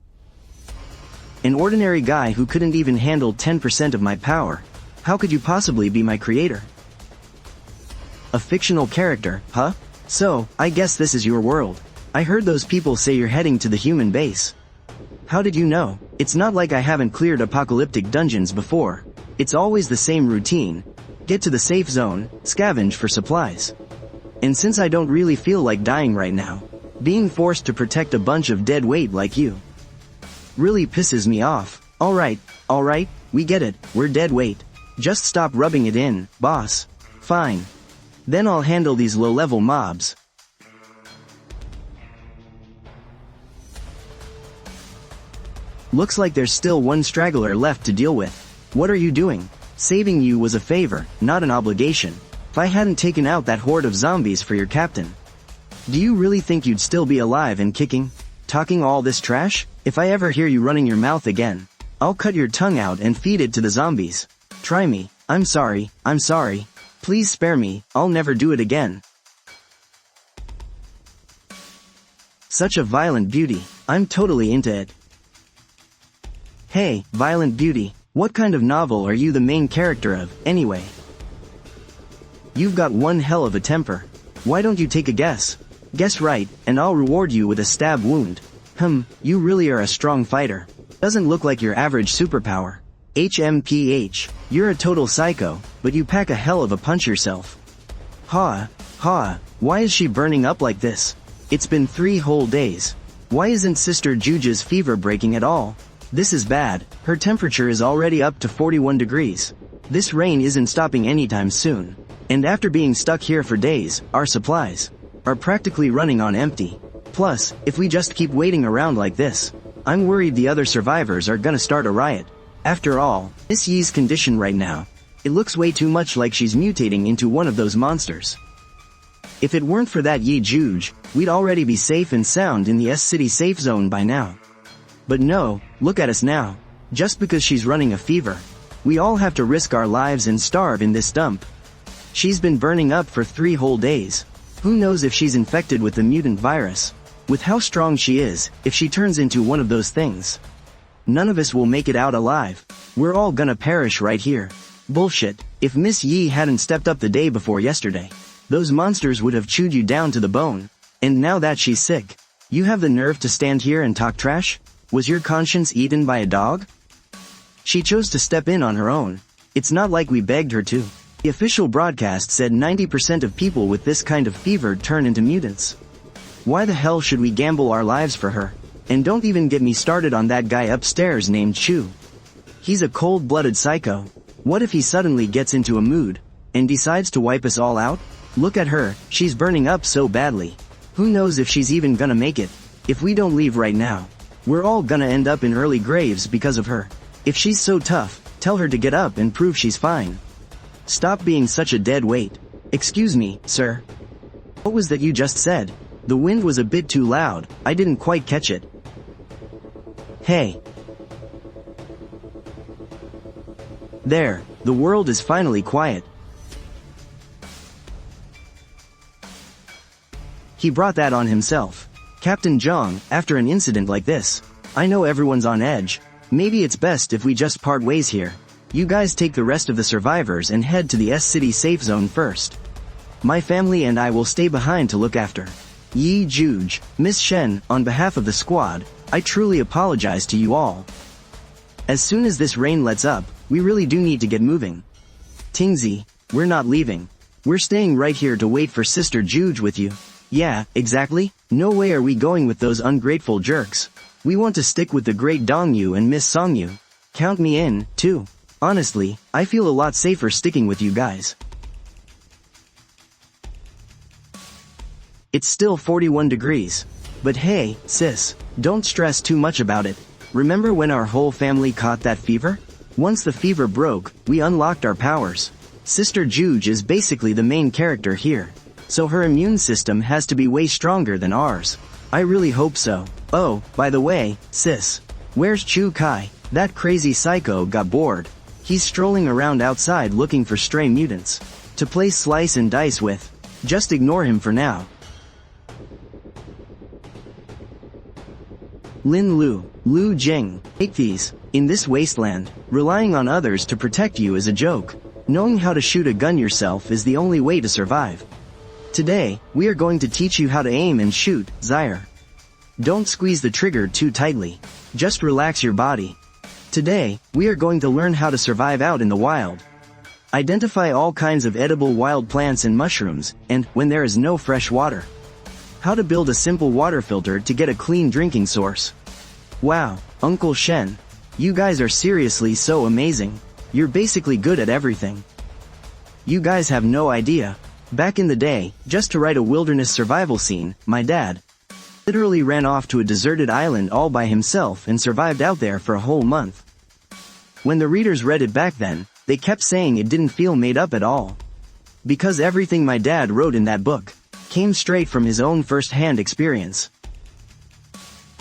An ordinary guy who couldn't even handle 10% of my power. How could you possibly be my creator? A fictional character, huh? So, I guess this is your world. I heard those people say you're heading to the human base. How did you know? It's not like I haven't cleared apocalyptic dungeons before. It's always the same routine. Get to the safe zone, scavenge for supplies. And since I don't really feel like dying right now, being forced to protect a bunch of dead weight like you really pisses me off. Alright, we get it, we're dead weight. Just stop rubbing it in, boss. Fine. Then I'll handle these low-level mobs. Looks like there's still one straggler left to deal with. What are you doing? Saving you was a favor, not an obligation. If I hadn't taken out that horde of zombies for your captain. Do you really think you'd still be alive and kicking? Talking all this trash? If I ever hear you running your mouth again, I'll cut your tongue out and feed it to the zombies. Try me. I'm sorry. Please spare me, I'll never do it again. Such a violent beauty. I'm totally into it. Hey, violent beauty, what kind of novel are you the main character of, anyway? You've got one hell of a temper. Why don't you take a guess? Guess right, and I'll reward you with a stab wound. You really are a strong fighter. Doesn't look like your average superpower. HMPH, you're a total psycho, but you pack a hell of a punch yourself. Why is she burning up like this? It's been 3 whole days. Why isn't Sister Jiuge's fever breaking at all? This is bad, her temperature is already up to 41 degrees. This rain isn't stopping anytime soon. And after being stuck here for days, our supplies are practically running on empty. Plus, if we just keep waiting around like this, I'm worried the other survivors are gonna start a riot. After all, Miss Ye's condition right now, it looks way too much like she's mutating into one of those monsters. If it weren't for that Ye Jiuge, we'd already be safe and sound in the S-City safe zone by now. But no, look at us now. Just because she's running a fever, we all have to risk our lives and starve in this dump. She's been burning up for 3 whole days. Who knows if she's infected with the mutant virus? With how strong she is, if she turns into one of those things, none of us will make it out alive. We're all gonna perish right here. Bullshit. If Miss Ye hadn't stepped up the day before yesterday, those monsters would have chewed you down to the bone. And now that she's sick, you have the nerve to stand here and talk trash? Was your conscience eaten by a dog? She chose to step in on her own. It's not like we begged her to. The official broadcast said 90% of people with this kind of fever turn into mutants. Why the hell should we gamble our lives for her? And don't even get me started on that guy upstairs named Chu. He's a cold-blooded psycho. What if he suddenly gets into a mood and decides to wipe us all out? Look at her, she's burning up so badly. Who knows if she's even gonna make it? If we don't leave right now, we're all gonna end up in early graves because of her. If she's so tough, tell her to get up and prove she's fine. Stop being such a dead weight. Excuse me, sir. What was that you just said? The wind was a bit too loud, I didn't quite catch it. Hey. There, the world is finally quiet. He brought that on himself. Captain Zhang, after an incident like this, I know everyone's on edge. Maybe it's best if we just part ways here. You guys take the rest of the survivors and head to the S-City safe zone first. My family and I will stay behind to look after Ye Jiuge. Miss Shen, on behalf of the squad, I truly apologize to you all. As soon as this rain lets up, we really do need to get moving. Tingzi, we're not leaving. We're staying right here to wait for Sister Jiuge with you. Yeah, exactly. No way are we going with those ungrateful jerks. We want to stick with the great Dongyu and Miss Songyu. Count me in, too. Honestly, I feel a lot safer sticking with you guys. It's still 41 degrees. But hey, sis, don't stress too much about it. Remember when our whole family caught that fever? Once the fever broke, we unlocked our powers. Sister Jiuge is basically the main character here. So her immune system has to be way stronger than ours. I really hope so. Oh, by the way, sis. Where's Chu Chi? That crazy psycho got bored. He's strolling around outside looking for stray mutants to play slice and dice with. Just ignore him for now. Lin Lu Jing. Take these. In this wasteland, relying on others to protect you is a joke. Knowing how to shoot a gun yourself is the only way to survive. Today, we are going to teach you how to aim and shoot, Zaire. Don't squeeze the trigger too tightly. Just relax your body. Today, we are going to learn how to survive out in the wild. Identify all kinds of edible wild plants and mushrooms, and, when there is no fresh water, how to build a simple water filter to get a clean drinking source. Wow, Uncle Shen. You guys are seriously so amazing. You're basically good at everything. You guys have no idea. Back in the day, just to write a wilderness survival scene, my dad literally ran off to a deserted island all by himself and survived out there for a whole month. When the readers read it back then, they kept saying it didn't feel made up at all. Because everything my dad wrote in that book came straight from his own first-hand experience.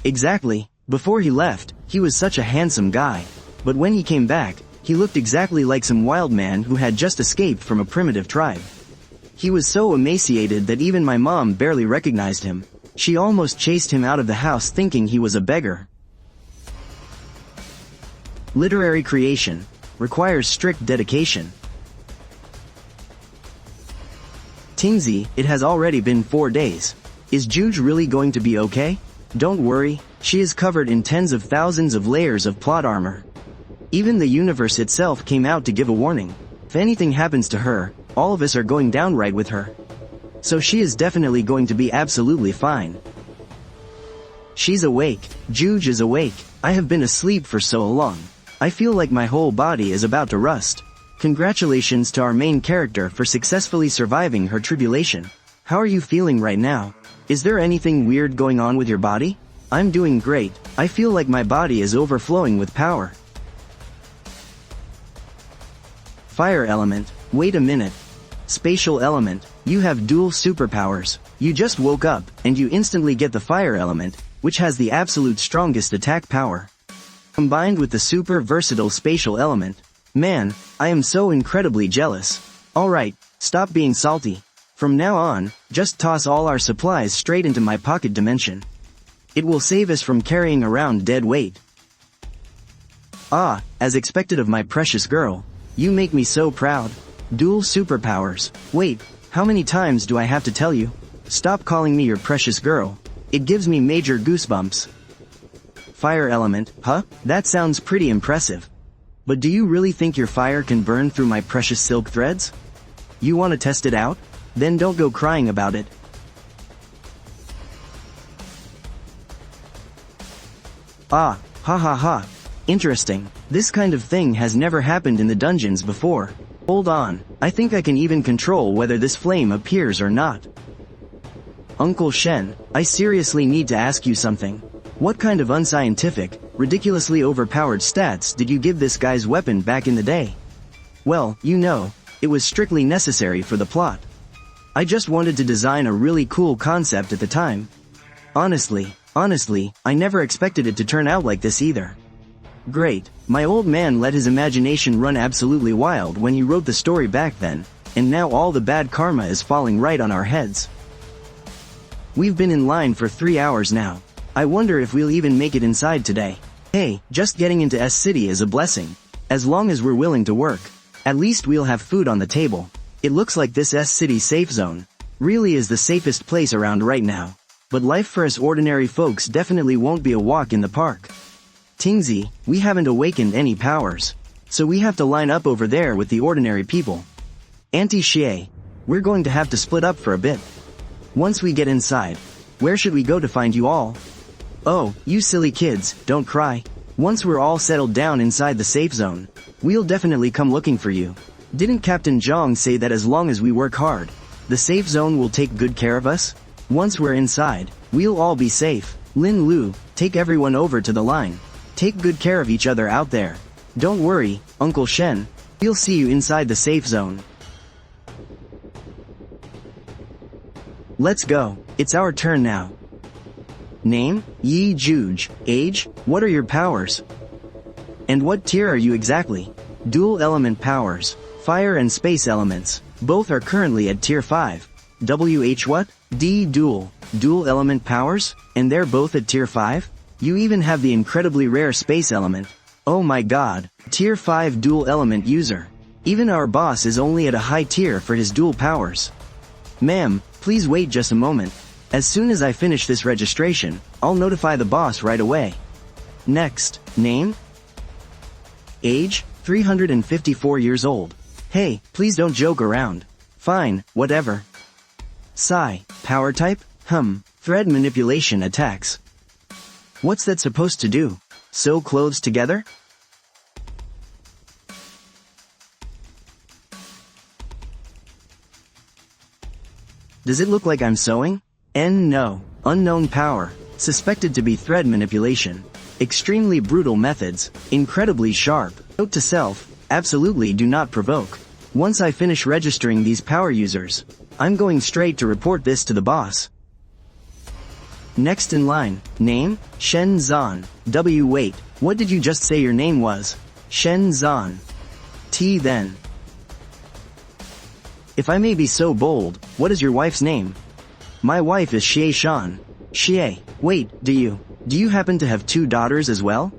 Exactly. Before he left, he was such a handsome guy. But when he came back, he looked exactly like some wild man who had just escaped from a primitive tribe. He was so emaciated that even my mom barely recognized him. She almost chased him out of the house thinking he was a beggar. Literary creation requires strict dedication. Tingzi, it has already been 4 days. Is Jiuge really going to be okay? Don't worry, she is covered in tens of thousands of layers of plot armor. Even the universe itself came out to give a warning. If anything happens to her, all of us are going downright with her. So she is definitely going to be absolutely fine. She's awake. Jiuge is awake. I have been asleep for so long. I feel like my whole body is about to rust. Congratulations to our main character for successfully surviving her tribulation. How are you feeling right now? Is there anything weird going on with your body? I'm doing great. I feel like my body is overflowing with power. Fire element. Wait a minute. Spatial element. You have dual superpowers. You just woke up, and you instantly get the fire element, which has the absolute strongest attack power. Combined with the super versatile spatial element. Man, I am so incredibly jealous. Alright, stop being salty. From now on, just toss all our supplies straight into my pocket dimension. It will save us from carrying around dead weight. Ah, as expected of my precious girl. You make me so proud. Dual superpowers. Wait, how many times do I have to tell you? Stop calling me your precious girl. It gives me major goosebumps. Fire element, huh? That sounds pretty impressive. But do you really think your fire can burn through my precious silk threads? You want to test it out? Then don't go crying about it. Ah, ha ha ha. Interesting. This kind of thing has never happened in the dungeons before. Hold on, I think I can even control whether this flame appears or not. Uncle Shen, I seriously need to ask you something. What kind of unscientific, ridiculously overpowered stats did you give this guy's weapon back in the day? Well, you know, it was strictly necessary for the plot. I just wanted to design a really cool concept at the time. Honestly, I never expected it to turn out like this either. Great, my old man let his imagination run absolutely wild when he wrote the story back then, and now all the bad karma is falling right on our heads. We've been in line for 3 hours now. I wonder if we'll even make it inside today. Hey, just getting into S-City is a blessing. As long as we're willing to work. At least we'll have food on the table. It looks like this S-City safe zone really is the safest place around right now. But life for us ordinary folks definitely won't be a walk in the park. Tingzi, we haven't awakened any powers. So we have to line up over there with the ordinary people. Auntie Xie, we're going to have to split up for a bit. Once we get inside, where should we go to find you all? Oh, you silly kids, don't cry. Once we're all settled down inside the safe zone, we'll definitely come looking for you. Didn't Captain Zhang say that as long as we work hard, the safe zone will take good care of us? Once we're inside, we'll all be safe. Lin Lu, take everyone over to the line. Take good care of each other out there. Don't worry, Uncle Shen. We'll see you inside the safe zone. Let's go. It's our turn now. Name? Ye Jiuge. Age? What are your powers? And what tier are you exactly? Dual element powers. Fire and space elements. Both are currently at tier 5. WH what? D dual. Dual element powers? And they're both at tier 5? You even have the incredibly rare space element. Oh my god. Tier 5 dual element user. Even our boss is only at a high tier for his dual powers. Ma'am, please wait just a moment. As soon as I finish this registration, I'll notify the boss right away. Next, name? Age? 354 years old. Hey, please don't joke around. Fine, whatever. Psi, power type? Thread manipulation attacks. What's that supposed to do? Sew clothes together? Does it look like I'm sewing? No. Unknown power. Suspected to be thread manipulation. Extremely brutal methods. Incredibly sharp. Note to self, absolutely do not provoke. Once I finish registering these power users, I'm going straight to report this to the boss. Next in line, name? Shen Zan. Wait, what did you just say your name was? Shen Zan. T then. If I may be so bold, what is your wife's name? My wife is Xie Shan. Xie, wait, do you happen to have 2 daughters as well?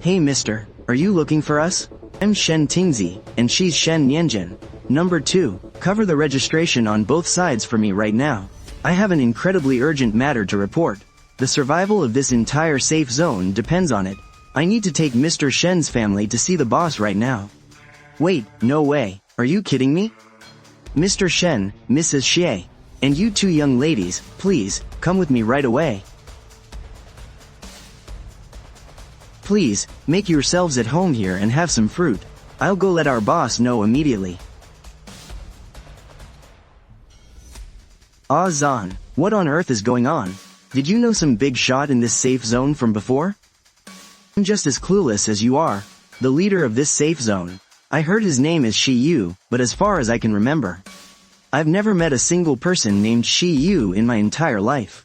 Hey mister, are you looking for us? I'm Shen Tingzi, and she's Shen Nianjin. Number 2, cover the registration on both sides for me right now. I have an incredibly urgent matter to report. The survival of this entire safe zone depends on it. I need to take Mr. Shen's family to see the boss right now. Wait, no way, are you kidding me? Mr. Shen, Mrs. Xie, and you 2 young ladies, please, come with me right away. Please, make yourselves at home here and have some fruit. I'll go let our boss know immediately. Ah Zan, what on earth is going on? Did you know some big shot in this safe zone from before? I'm just as clueless as you are. The leader of this safe zone. I heard his name is Shi Yu, but as far as I can remember, I've never met a single person named Shi Yu in my entire life.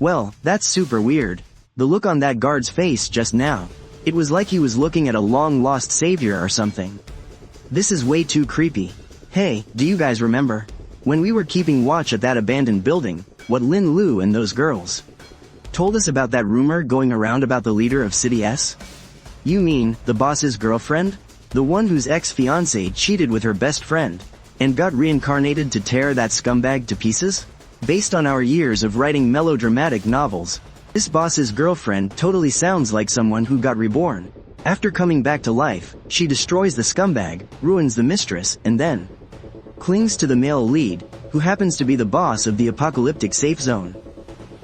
Well, that's super weird. The look on that guard's face just now. It was like he was looking at a long-lost savior or something. This is way too creepy. Hey, do you guys remember? When we were keeping watch at that abandoned building, what Lin Lu and those girls told us about that rumor going around about the leader of City S? You mean, the boss's girlfriend? The one whose ex-fiancé cheated with her best friend, and got reincarnated to tear that scumbag to pieces? Based on our years of writing melodramatic novels, this boss's girlfriend totally sounds like someone who got reborn. After coming back to life, she destroys the scumbag, ruins the mistress, and then clings to the male lead, who happens to be the boss of the apocalyptic safe zone.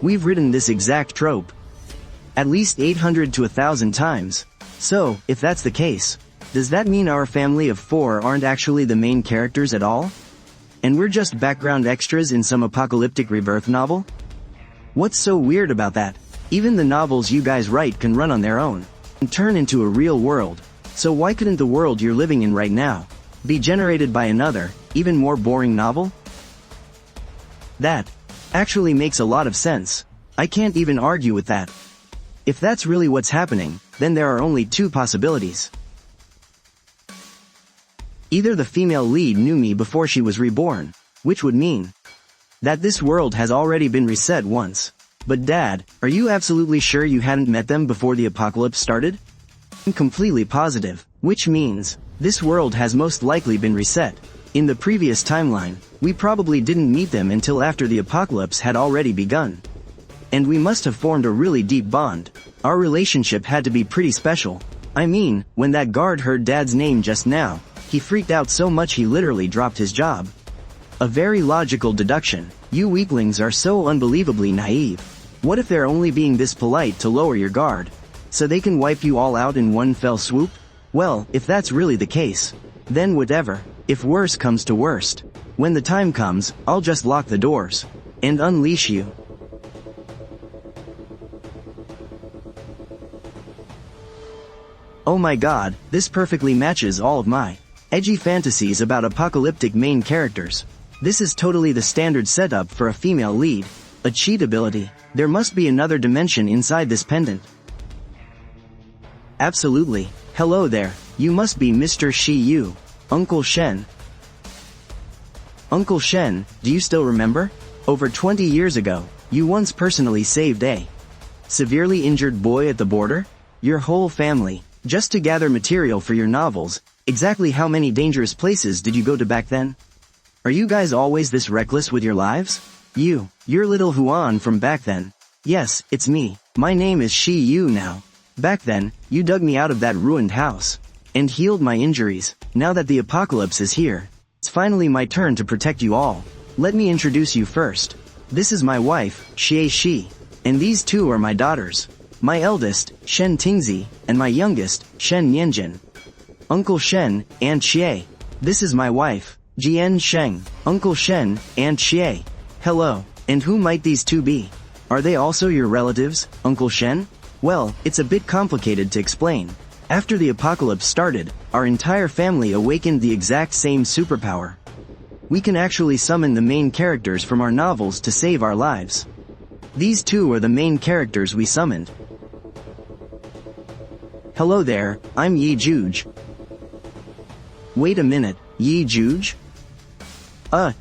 We've written this exact trope at least 800 to 1,000 times. So, if that's the case, does that mean our family of 4 aren't actually the main characters at all? And we're just background extras in some apocalyptic rebirth novel? What's so weird about that? Even the novels you guys write can run on their own and turn into a real world. So why couldn't the world you're living in right now be generated by another, even more boring novel? That actually makes a lot of sense. I can't even argue with that. If that's really what's happening, then there are only 2 possibilities. Either the female lead knew me before she was reborn, which would mean that this world has already been reset once. But Dad, are you absolutely sure you hadn't met them before the apocalypse started? I'm completely positive, which means this world has most likely been reset. In the previous timeline, we probably didn't meet them until after the apocalypse had already begun. And we must have formed a really deep bond. Our relationship had to be pretty special. I mean, when that guard heard Dad's name just now, he freaked out so much he literally dropped his job. A very logical deduction. You weaklings are so unbelievably naive. What if they're only being this polite to lower your guard, so they can wipe you all out in one fell swoop? Well, if that's really the case, then whatever. If worse comes to worst, when the time comes, I'll just lock the doors. and unleash you. Oh my god, this perfectly matches all of my edgy fantasies about apocalyptic main characters. This is totally the standard setup for a female lead. A cheat ability. There must be another dimension inside this pendant. Absolutely. Hello there, you must be Mr. Shi Yu, Uncle Shen. Uncle Shen, do you still remember? Over 20 years ago, you once personally saved a severely injured boy at the border? Your whole family, just to gather material for your novels. Exactly how many dangerous places did you go to back then? Are you guys always this reckless with your lives? You're little Huan from back then. Yes, it's me. My name is Shi Yu now. Back then, you dug me out of that ruined house and healed my injuries. Now that the apocalypse is here, it's finally my turn to protect you all. Let me introduce you first. This is my wife, Xie Shi, and these two are my daughters. My eldest, Shen Tingzi, and my youngest, Shen Nianjin. Uncle Shen, and Xie. This is my wife, Jian Sheng. Uncle Shen, and Xie. Hello, and who might these two be? Are they also your relatives, Uncle Shen? Well, it's a bit complicated to explain. After the apocalypse started, our entire family awakened the exact same superpower. We can actually summon the main characters from our novels to save our lives. These two are the main characters we summoned. Hello there, I'm Ye Jiuge. Wait a minute, Ye Jiuge?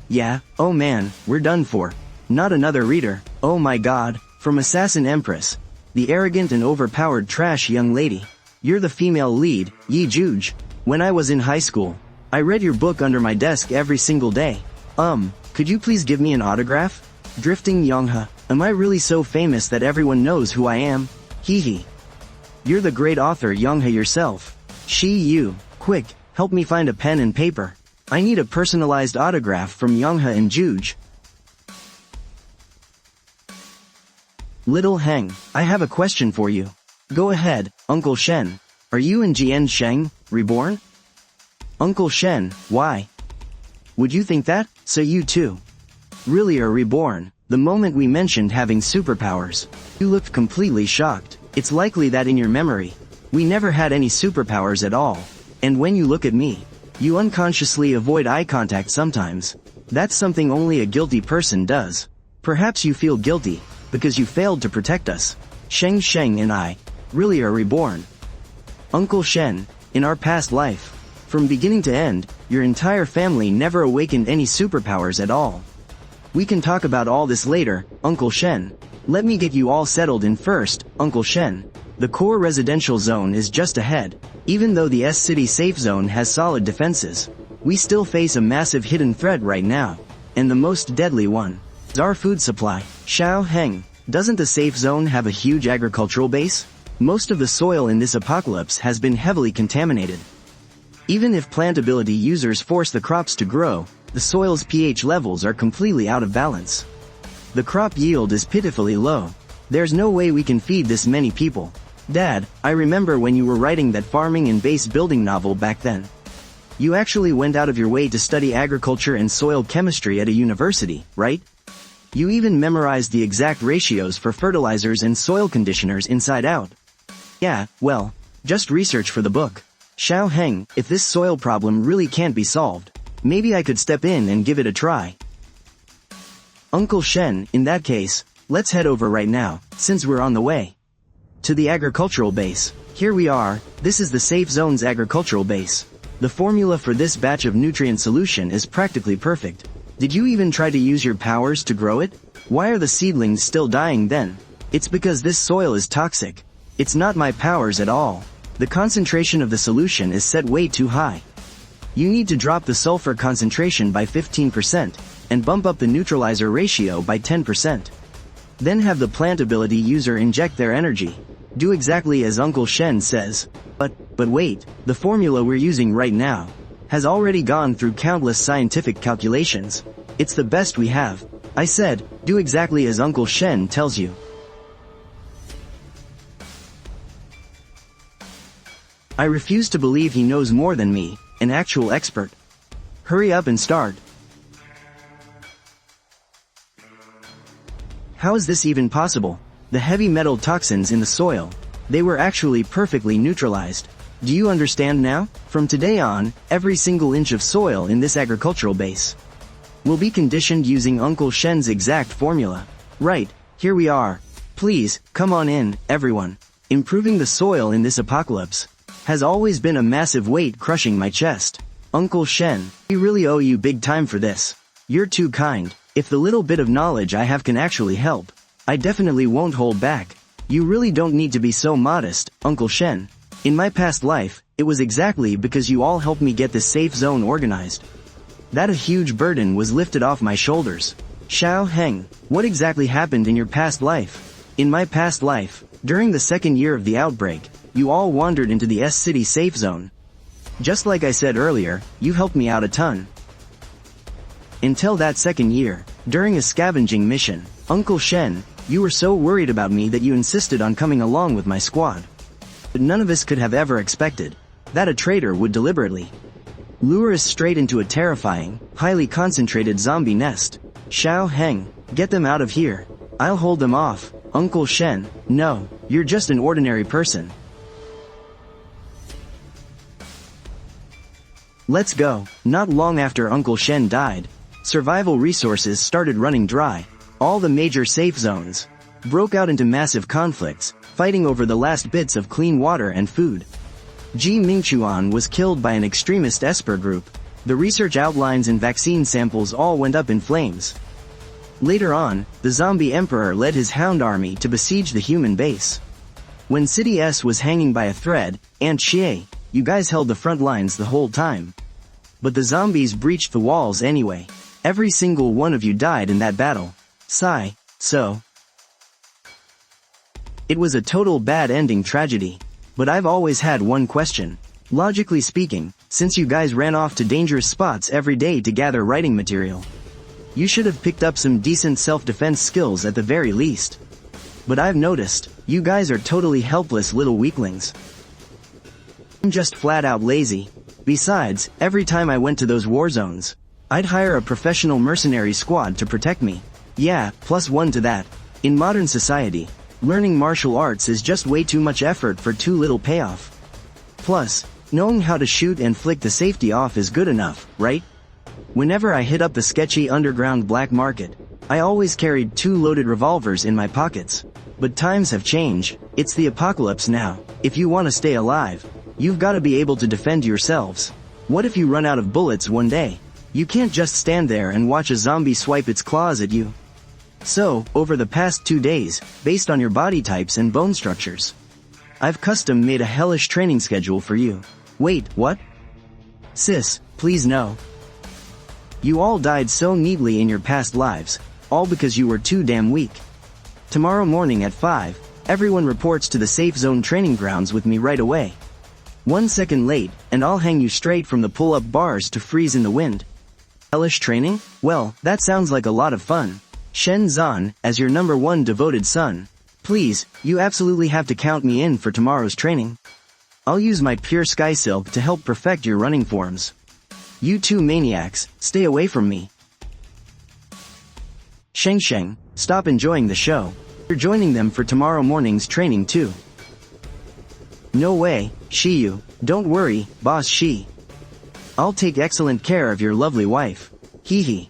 Yeah, oh man, we're done for. Not another reader, oh my god, from Assassin Empress. The arrogant and overpowered trash young lady. You're the female lead, Ye Jiuge. When I was in high school, I read your book under my desk every single day. Could you please give me an autograph? Drifting Yonghe, am I really so famous that everyone knows who I am? Hee hee. You're the great author Yonghe yourself. Shi Yu, quick, help me find a pen and paper. I need a personalized autograph from Yonghe and Jiuge. Little Heng, I have a question for you. Go ahead, Uncle Shen. Are you and Jian Sheng reborn? Uncle Shen, why? Would you think that? So you too really are reborn. The moment we mentioned having superpowers, you looked completely shocked. It's likely that in your memory, we never had any superpowers at all. And when you look at me, you unconsciously avoid eye contact sometimes. That's something only a guilty person does. Perhaps you feel guilty because you failed to protect us. Sheng and I really are reborn. Uncle Shen, in our past life, from beginning to end, your entire family never awakened any superpowers at all. We can talk about all this later, Uncle Shen. Let me get you all settled in first, Uncle Shen. The core residential zone is just ahead. Even though the S-City safe zone has solid defenses, we still face a massive hidden threat right now. And the most deadly one is our food supply. Xiao Heng, doesn't the safe zone have a huge agricultural base? Most of the soil in this apocalypse has been heavily contaminated. Even if plant ability users force the crops to grow, the soil's pH levels are completely out of balance. The crop yield is pitifully low. There's no way we can feed this many people. Dad, I remember when you were writing that farming and base building novel back then. You actually went out of your way to study agriculture and soil chemistry at a university, right? You even memorized the exact ratios for fertilizers and soil conditioners inside out. Yeah, well, just research for the book. Xiao Heng, if this soil problem really can't be solved, maybe I could step in and give it a try. Uncle Shen, in that case, let's head over right now, since we're on the way to the agricultural base. Here we are, this is the safe zone's agricultural base. The formula for this batch of nutrient solution is practically perfect. Did you even try to use your powers to grow it? Why are the seedlings still dying then? It's because this soil is toxic. It's not my powers at all. The concentration of the solution is set way too high. You need to drop the sulfur concentration by 15% and bump up the neutralizer ratio by 10%. Then have the plant ability user inject their energy. Do exactly as Uncle Shen says. But wait, the formula we're using right now has already gone through countless scientific calculations. It's the best we have. I said, do exactly as Uncle Shen tells you. I refuse to believe he knows more than me, an actual expert. Hurry up and start. How is this even possible? The heavy metal toxins in the soil, they were actually perfectly neutralized. Do you understand now? From today on, every single inch of soil in this agricultural base will be conditioned using Uncle Shen's exact formula. Right, here we are. Please, come on in, everyone. Improving the soil in this apocalypse has always been a massive weight crushing my chest. Uncle Shen, we really owe you big time for this. You're too kind. If the little bit of knowledge I have can actually help, I definitely won't hold back. You really don't need to be so modest, Uncle Shen. In my past life, it was exactly because you all helped me get this safe zone organized that a huge burden was lifted off my shoulders. Xiao Heng, what exactly happened in your past life? In my past life, during the second year of the outbreak, you all wandered into the S-City safe zone. Just like I said earlier, you helped me out a ton. Until that second year, during a scavenging mission, Uncle Shen, you were so worried about me that you insisted on coming along with my squad. But none of us could have ever expected that a traitor would deliberately lure us straight into a terrifying, highly concentrated zombie nest. Xiao Heng, get them out of here. I'll hold them off. Uncle Shen, no, you're just an ordinary person. Let's go. Not long after Uncle Shen died, survival resources started running dry. All the major safe zones broke out into massive conflicts, fighting over the last bits of clean water and food. Ji Mingchuan was killed by an extremist Esper group. The research outlines and vaccine samples all went up in flames. Later on, the zombie emperor led his hound army to besiege the human base. When City S was hanging by a thread, Aunt Xie, you guys held the front lines the whole time. But the zombies breached the walls anyway. Every single one of you died in that battle. Sigh, so it was a total bad ending tragedy. But I've always had one question. Logically speaking, since you guys ran off to dangerous spots every day to gather writing material, you should have picked up some decent self-defense skills at the very least. But I've noticed, you guys are totally helpless little weaklings. I'm just flat out lazy. Besides, every time I went to those war zones, I'd hire a professional mercenary squad to protect me. Yeah, +1 to that. In modern society, learning martial arts is just way too much effort for too little payoff. Plus, knowing how to shoot and flick the safety off is good enough, right? Whenever I hit up the sketchy underground black market, I always carried 2 loaded revolvers in my pockets. But times have changed. It's the apocalypse now. If you want to stay alive, you've got to be able to defend yourselves. What if you run out of bullets one day? You can't just stand there and watch a zombie swipe its claws at you. So, over the past 2 days, based on your body types and bone structures, I've custom made a hellish training schedule for you. Wait, what? Sis, please no. You all died so neatly in your past lives, all because you were too damn weak. Tomorrow morning at 5, everyone reports to the safe zone training grounds with me right away. 1 second late, and I'll hang you straight from the pull-up bars to freeze in the wind. Hellish training? Well, that sounds like a lot of fun. Shen Zan, as your #1 devoted son, please, you absolutely have to count me in for tomorrow's training. I'll use my pure sky silk to help perfect your running forms. You two maniacs, stay away from me. Sheng, stop enjoying the show. You're joining them for tomorrow morning's training too. No way, Shiyu, don't worry, Boss Shi. I'll take excellent care of your lovely wife. Hee hee.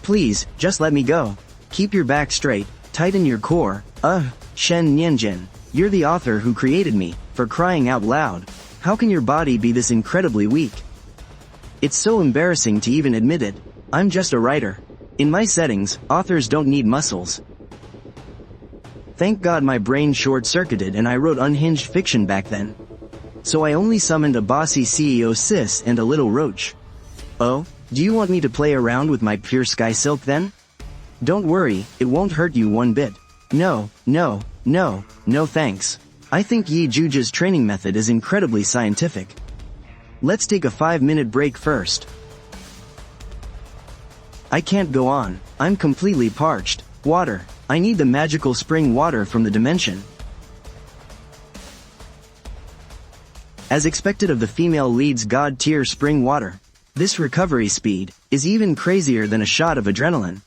Please, just let me go. Keep your back straight, tighten your core. Shen Nianjin, you're the author who created me, for crying out loud. How can your body be this incredibly weak? It's so embarrassing to even admit it. I'm just a writer. In my settings, authors don't need muscles. Thank God my brain short-circuited and I wrote unhinged fiction back then. So I only summoned a bossy CEO sis and a little roach. Oh? Do you want me to play around with my pure sky silk then? Don't worry, it won't hurt you one bit. No thanks. I think Ye Jiuge's training method is incredibly scientific. Let's take a 5-minute break first. I can't go on, I'm completely parched. Water, I need the magical spring water from the dimension. As expected of the female lead's god-tier spring water, This recovery speed is even crazier than a shot of adrenaline.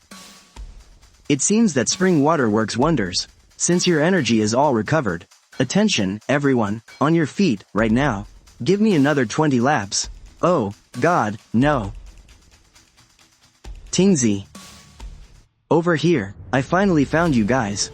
It seems that spring water works wonders, since your energy is all recovered. Attention, everyone, on your feet, right now. Give me another 20 laps. Oh, God, no. Tingzi. Over here, I finally found you guys.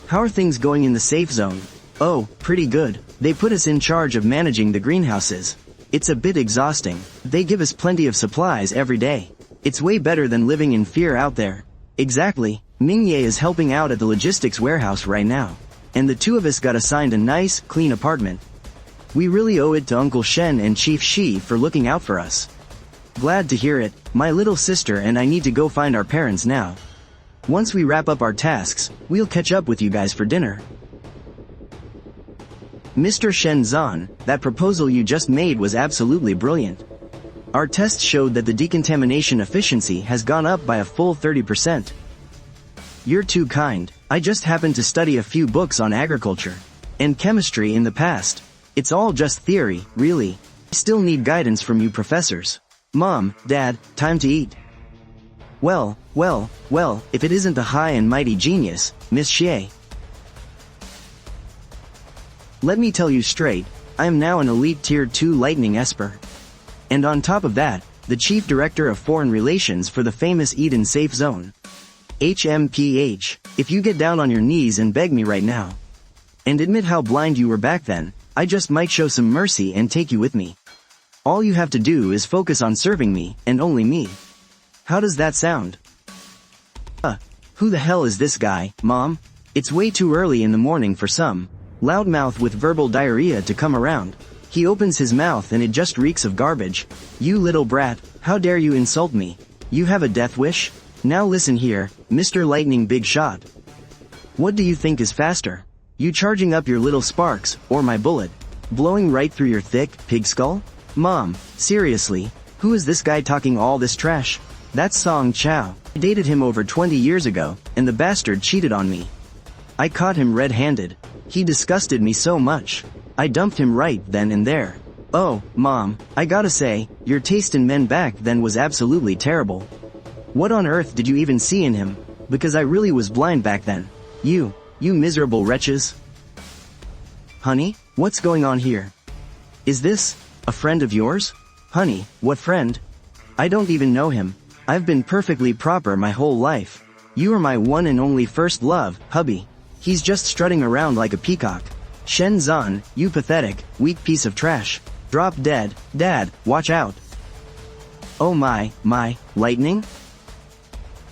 How are things going in the safe zone? Oh, pretty good. They put us in charge of managing the greenhouses. It's a bit exhausting. They give us plenty of supplies every day. It's way better than living in fear out there. Exactly. Mingye is helping out at the logistics warehouse right now. And the two of us got assigned a nice, clean apartment. We really owe it to Uncle Shen and Chief Shi for looking out for us. Glad to hear it. My little sister and I need to go find our parents now. Once we wrap up our tasks, we'll catch up with you guys for dinner. Mr. Shen Zan, that proposal you just made was absolutely brilliant. Our tests showed that the decontamination efficiency has gone up by a full 30%. You're too kind. I just happened to study a few books on agriculture and chemistry in the past. It's all just theory, really. I still need guidance from you professors. Mom, Dad, time to eat. Well, if it isn't the high and mighty genius, Miss Xie. Let me tell you straight, I am now an elite tier 2 lightning esper. And on top of that, the chief director of foreign relations for the famous Eden Safe Zone. HMPH, if you get down on your knees and beg me right now, and admit how blind you were back then, I just might show some mercy and take you with me. All you have to do is focus on serving me, and only me. How does that sound? Who the hell is this guy, Mom? It's way too early in the morning for some loudmouth with verbal diarrhea to come around. He opens his mouth and it just reeks of garbage. You little brat, how dare you insult me? You have a death wish? Now listen here, Mr. Lightning Big Shot. What do you think is faster? You charging up your little sparks, or my bullet, blowing right through your thick pig skull? Mom, seriously, who is this guy talking all this trash? That's Song Chao. I dated him over 20 years ago, and the bastard cheated on me. I caught him red-handed. He disgusted me so much. I dumped him right then and there. Oh, Mom, I gotta say, your taste in men back then was absolutely terrible. What on earth did you even see in him? Because I really was blind back then. You miserable wretches. Honey, what's going on here? Is this a friend of yours? Honey, what friend? I don't even know him. I've been perfectly proper my whole life. You are my one and only first love, hubby. He's just strutting around like a peacock. Shen Zan, you pathetic, weak piece of trash. Drop dead. Dad, watch out. Oh my, lightning?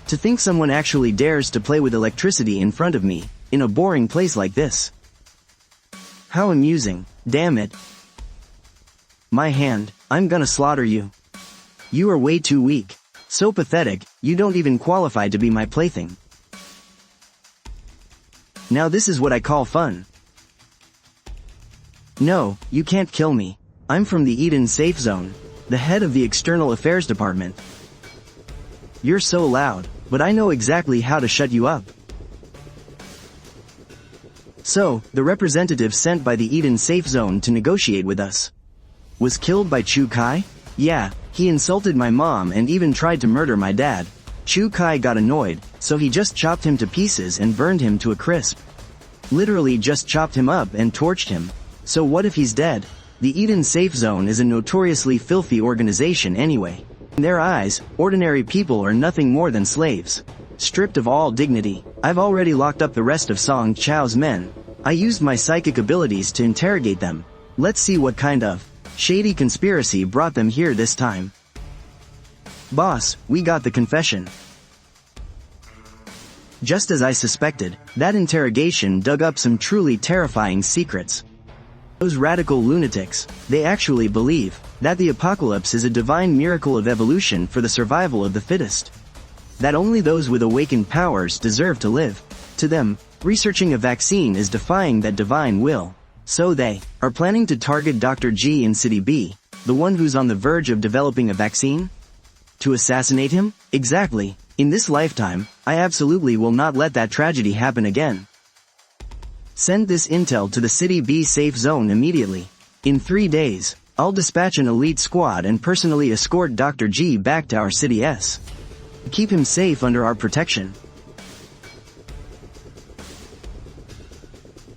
To think someone actually dares to play with electricity in front of me, in a boring place like this. How amusing, damn it. My hand, I'm gonna slaughter you. You are way too weak. So pathetic, you don't even qualify to be my plaything. Now this is what I call fun. No, you can't kill me. I'm from the Eden Safe Zone, the head of the External Affairs Department. You're so loud, but I know exactly how to shut you up. So, the representative sent by the Eden Safe Zone to negotiate with us was killed by Chu Chi? Yeah, he insulted my mom and even tried to murder my dad. Chu Chi got annoyed, so he just chopped him to pieces and burned him to a crisp. Literally just chopped him up and torched him. So what if he's dead? The Eden Safe Zone is a notoriously filthy organization anyway. In their eyes, ordinary people are nothing more than slaves. Stripped of all dignity. I've already locked up the rest of Song Chao's men. I used my psychic abilities to interrogate them. Let's see what kind of shady conspiracy brought them here this time. Boss, we got the confession. Just as I suspected, that interrogation dug up some truly terrifying secrets. Those radical lunatics, they actually believe that the apocalypse is a divine miracle of evolution for the survival of the fittest. That only those with awakened powers deserve to live. To them, researching a vaccine is defying that divine will. So they are planning to target Dr. G in City B, the one who's on the verge of developing a vaccine? To assassinate him? Exactly. In this lifetime, I absolutely will not let that tragedy happen again. Send this intel to the City B safe zone immediately. In 3 days, I'll dispatch an elite squad and personally escort Dr. G back to our city S. Keep him safe under our protection.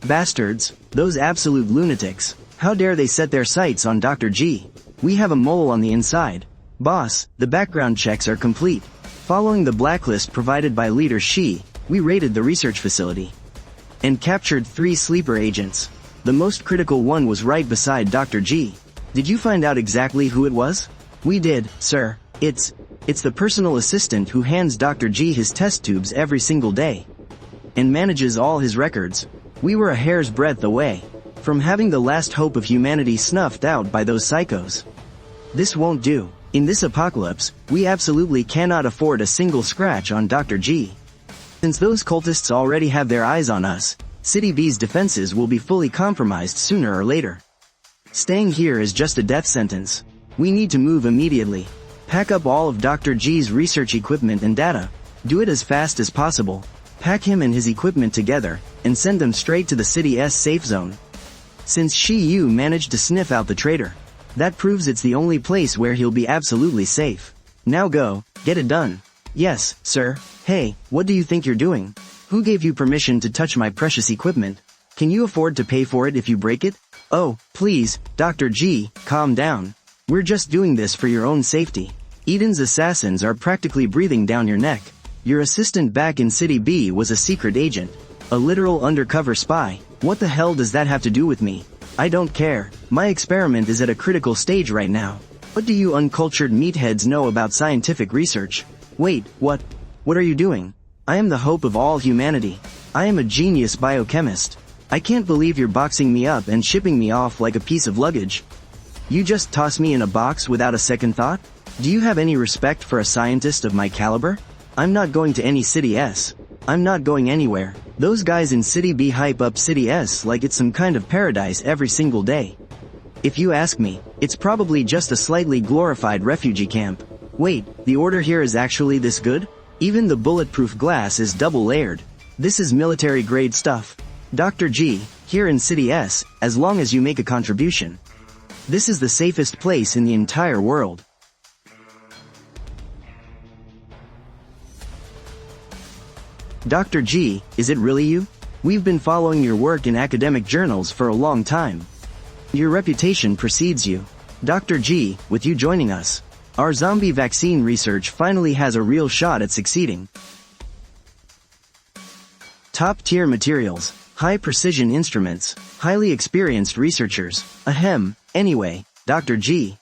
Bastards, those absolute lunatics, how dare they set their sights on Dr. G? We have a mole on the inside. Boss, the background checks are complete. Following the blacklist provided by Leader Shi, we raided the research facility and captured 3 sleeper agents. The most critical one was right beside Dr. G. Did you find out exactly who it was? We did, sir. It's the personal assistant who hands Dr. G his test tubes every single day and manages all his records. We were a hair's breadth away from having the last hope of humanity snuffed out by those psychos. This won't do. In this apocalypse, we absolutely cannot afford a single scratch on Dr. G. Since those cultists already have their eyes on us, City B's defenses will be fully compromised sooner or later. Staying here is just a death sentence. We need to move immediately. Pack up all of Dr. G's research equipment and data. Do it as fast as possible. Pack him and his equipment together, and send them straight to the City S safe zone. Since Shi Yu managed to sniff out the traitor, that proves it's the only place where he'll be absolutely safe. Now go, get it done. Yes, sir. Hey, what do you think you're doing? Who gave you permission to touch my precious equipment? Can you afford to pay for it if you break it? Oh, please, Dr. G, calm down. We're just doing this for your own safety. Eden's assassins are practically breathing down your neck. Your assistant back in City B was a secret agent. A literal undercover spy. What the hell does that have to do with me? I don't care. My experiment is at a critical stage right now. What do you uncultured meatheads know about scientific research? Wait, what? What are you doing? I am the hope of all humanity. I am a genius biochemist. I can't believe you're boxing me up and shipping me off like a piece of luggage. You just toss me in a box without a second thought? Do you have any respect for a scientist of my caliber? I'm not going to any City S. I'm not going anywhere. Those guys in City B hype up City S like it's some kind of paradise every single day. If you ask me, it's probably just a slightly glorified refugee camp. Wait, the order here is actually this good? Even the bulletproof glass is double layered. This is military grade stuff. Dr. G, here in City S, as long as you make a contribution. This is the safest place in the entire world. Dr. G, is it really you? We've been following your work in academic journals for a long time. Your reputation precedes you. Dr. G, with you joining us, our zombie vaccine research finally has a real shot at succeeding. Top-tier materials, high-precision instruments, highly experienced researchers, ahem, anyway, Dr. G.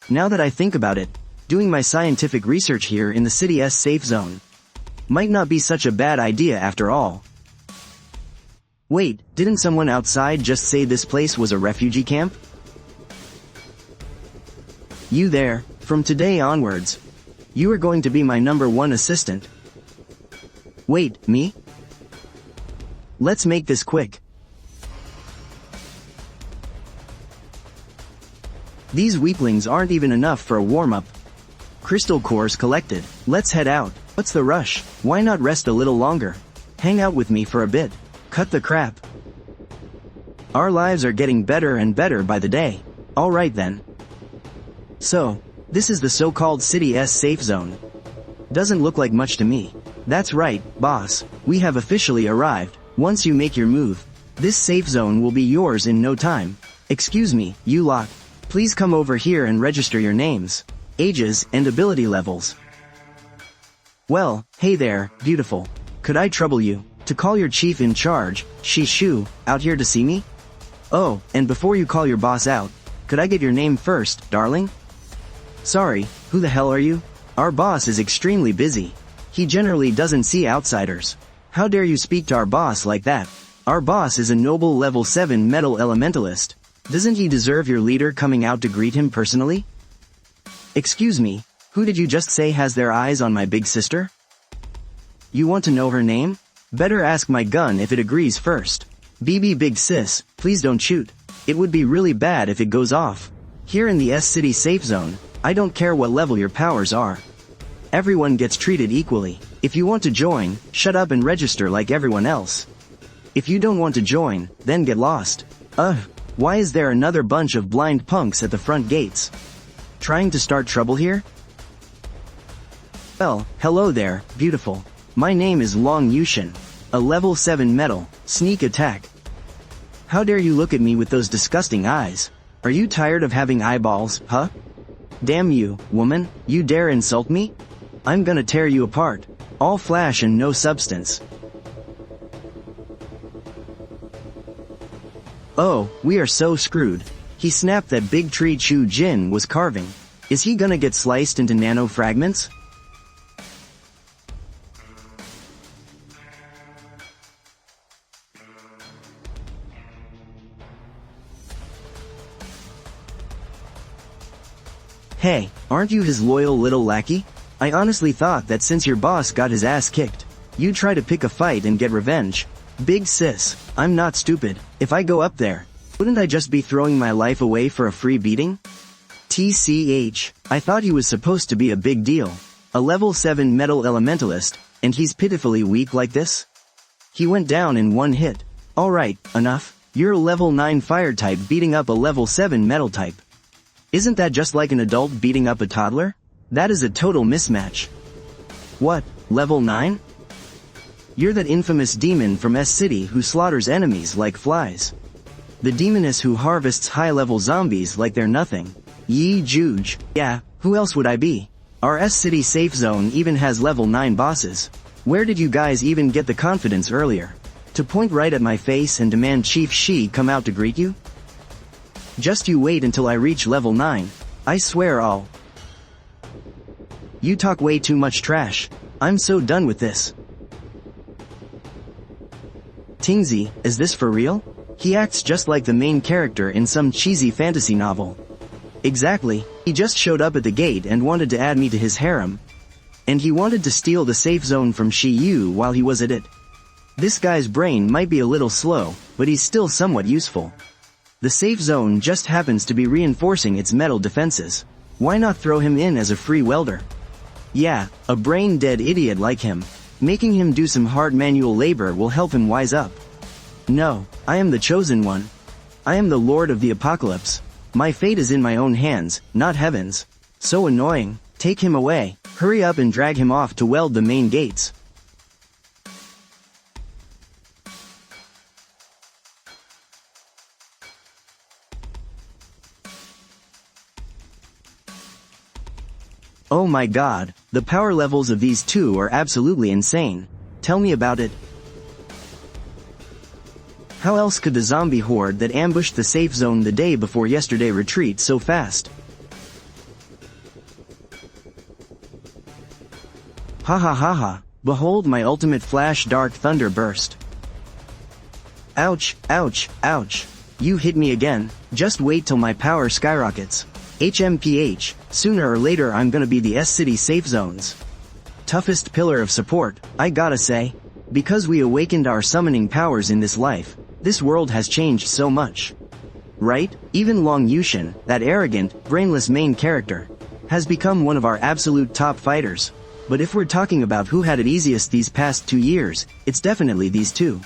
Now that I think about it, doing my scientific research here in the City S safe zone might not be such a bad idea after all. Wait, didn't someone outside just say this place was a refugee camp? You there, from today onwards, you are going to be my #1 assistant. Wait, me? Let's make this quick. These weaklings aren't even enough for a warm-up. Crystal cores collected. Let's head out. What's the rush? Why not rest a little longer? Hang out with me for a bit. Cut the crap. Our lives are getting better and better by the day. Alright then. So, this is the so-called City S safe zone. Doesn't look like much to me. That's right, boss. We have officially arrived. Once you make your move, this safe zone will be yours in no time. Excuse me, you lot. Please come over here and register your names, ages, and ability levels. Well, hey there, beautiful. Could I trouble you to call your chief in charge, Shi Shu, out here to see me? Oh, and before you call your boss out, could I get your name first, darling? Sorry, who the hell are you? Our boss is extremely busy. He generally doesn't see outsiders. How dare you speak to our boss like that? Our boss is a noble level 7 metal elementalist. Doesn't he deserve your leader coming out to greet him personally? Excuse me, who did you just say has their eyes on my big sister? You want to know her name? Better ask my gun if it agrees first. BB big sis, please don't shoot. It would be really bad if it goes off. Here in the S City safe zone, I don't care what level your powers are. Everyone gets treated equally. If you want to join, shut up and register like everyone else. If you don't want to join, then get lost. Why is there another bunch of blind punks at the front gates? Trying to start trouble here? Well, hello there, beautiful. My name is Long Yushin. A level 7 metal, sneak attack. How dare you look at me with those disgusting eyes? Are you tired of having eyeballs, huh? Damn you, woman, you dare insult me? I'm gonna tear you apart. All flash and no substance. Oh, we are so screwed. He snapped that big tree Chu Jin was carving. Is he gonna get sliced into nano fragments? Hey, aren't you his loyal little lackey? I honestly thought that since your boss got his ass kicked, you'd try to pick a fight and get revenge. Big sis, I'm not stupid. If I go up there, wouldn't I just be throwing my life away for a free beating? TCH, I thought he was supposed to be a big deal. A level 7 metal elementalist, and he's pitifully weak like this? He went down in one hit. Alright, enough. You're a level 9 fire type beating up a level 7 metal type. Isn't that just like an adult beating up a toddler? That is a total mismatch. What, level 9? You're that infamous demon from S-City who slaughters enemies like flies. The demoness who harvests high-level zombies like they're nothing. Ye Jiuge. Yeah, who else would I be? Our S-City safe zone even has level 9 bosses. Where did you guys even get the confidence earlier? To point right at my face and demand Chief Shi come out to greet you? Just you wait until I reach level 9. I swear I'll... You talk way too much trash. I'm so done with this. Tingzi, is this for real? He acts just like the main character in some cheesy fantasy novel. Exactly, he just showed up at the gate and wanted to add me to his harem. And he wanted to steal the safe zone from Shi Yu while he was at it. This guy's brain might be a little slow, but he's still somewhat useful. The safe zone just happens to be reinforcing its metal defenses. Why not throw him in as a free welder? Yeah, a brain-dead idiot like him. Making him do some hard manual labor will help him wise up. No, I am the chosen one. I am the Lord of the Apocalypse. My fate is in my own hands, not heaven's. So annoying. Take him away. Hurry up and drag him off to weld the main gates. Oh my god, the power levels of these two are absolutely insane. Tell me about it. How else could the zombie horde that ambushed the safe zone the day before yesterday retreat so fast? Ha ha ha ha, behold my ultimate flash dark thunder burst. Ouch, ouch, ouch. You hit me again, just wait till my power skyrockets. HMPH, sooner or later I'm gonna be the S-City safe zones toughest pillar of support, I gotta say. Because we awakened our summoning powers in this life, this world has changed so much. Right? Even Long Yushin, that arrogant, brainless main character, has become one of our absolute top fighters. But if we're talking about who had it easiest these past 2 years, it's definitely these two.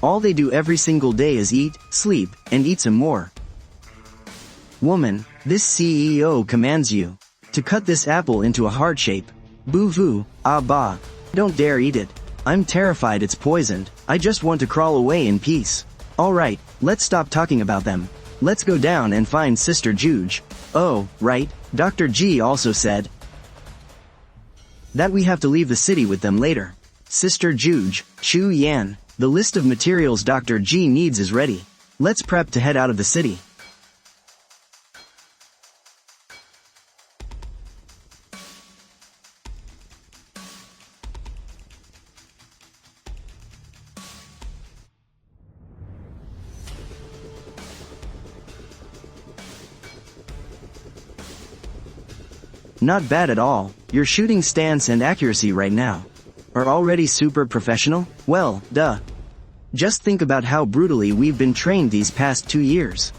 All they do every single day is eat, sleep, and eat some more. Woman, this CEO commands you to cut this apple into a heart shape. Boo-hoo, ah-bah. Don't dare eat it. I'm terrified it's poisoned. I just want to crawl away in peace. Alright, let's stop talking about them. Let's go down and find Sister Jiuge. Oh, right, Dr. G also said that we have to leave the city with them later. Sister Jiuge, Chu Yan, the list of materials Dr. G needs is ready. Let's prep to head out of the city. Not bad at all. Your shooting stance and accuracy right now are already super professional? Well, duh. Just think about how brutally we've been trained these past 2 years.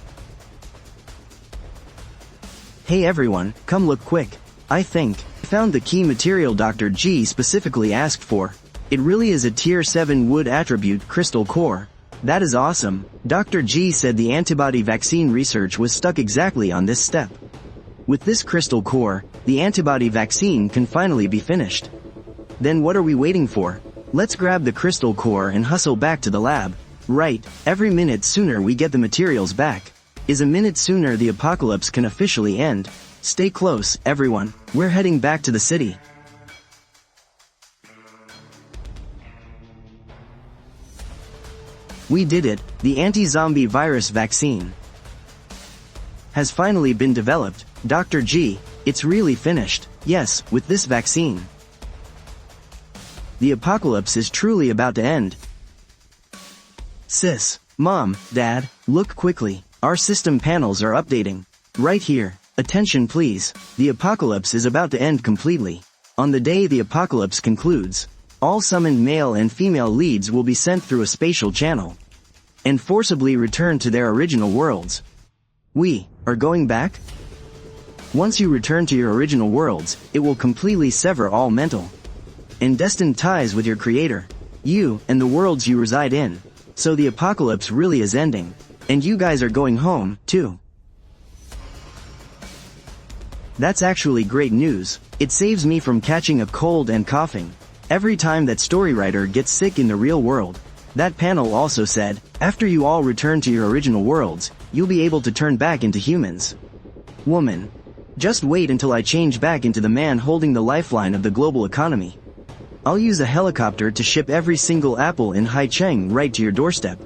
Hey everyone, come look quick. I found the key material Dr. G specifically asked for. It really is a tier 7 wood attribute crystal core. That is awesome. Dr. G said the antibody vaccine research was stuck exactly on this step. With this crystal core, the antibody vaccine can finally be finished. Then what are we waiting for? Let's grab the crystal core and hustle back to the lab. Right, every minute sooner we get the materials back is a minute sooner the apocalypse can officially end. Stay close, everyone. We're heading back to the city. We did it. The anti-zombie virus vaccine has finally been developed. Dr. G, it's really finished. Yes, with this vaccine, the apocalypse is truly about to end. Sis, Mom, Dad, look quickly. Our system panels are updating. Right here. Attention please. The apocalypse is about to end completely. On the day the apocalypse concludes, all summoned male and female leads will be sent through a spatial channel and forcibly returned to their original worlds. We are going back? Once you return to your original worlds, it will completely sever all mental and destined ties with your creator, you, and the worlds you reside in. So the apocalypse really is ending. And you guys are going home, too. That's actually great news. It saves me from catching a cold and coughing every time that storywriter gets sick in the real world. That panel also said, after you all return to your original worlds, you'll be able to turn back into humans. Woman. Just wait until I change back into the man holding the lifeline of the global economy. I'll use a helicopter to ship every single apple in Haicheng right to your doorstep.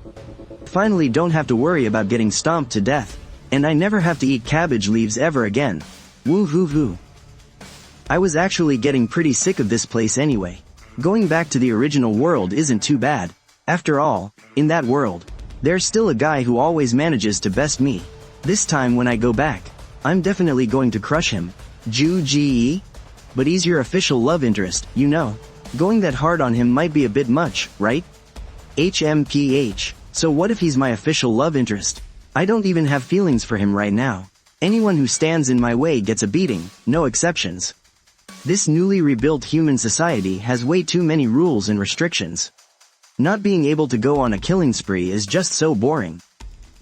Finally don't have to worry about getting stomped to death. And I never have to eat cabbage leaves ever again. Woo hoo hoo. I was actually getting pretty sick of this place anyway. Going back to the original world isn't too bad. After all, in that world, there's still a guy who always manages to best me. This time when I go back, I'm definitely going to crush him. Jiuge? But he's your official love interest, you know. Going that hard on him might be a bit much, right? HMPH. So what if he's my official love interest? I don't even have feelings for him right now. Anyone who stands in my way gets a beating, no exceptions. This newly rebuilt human society has way too many rules and restrictions. Not being able to go on a killing spree is just so boring.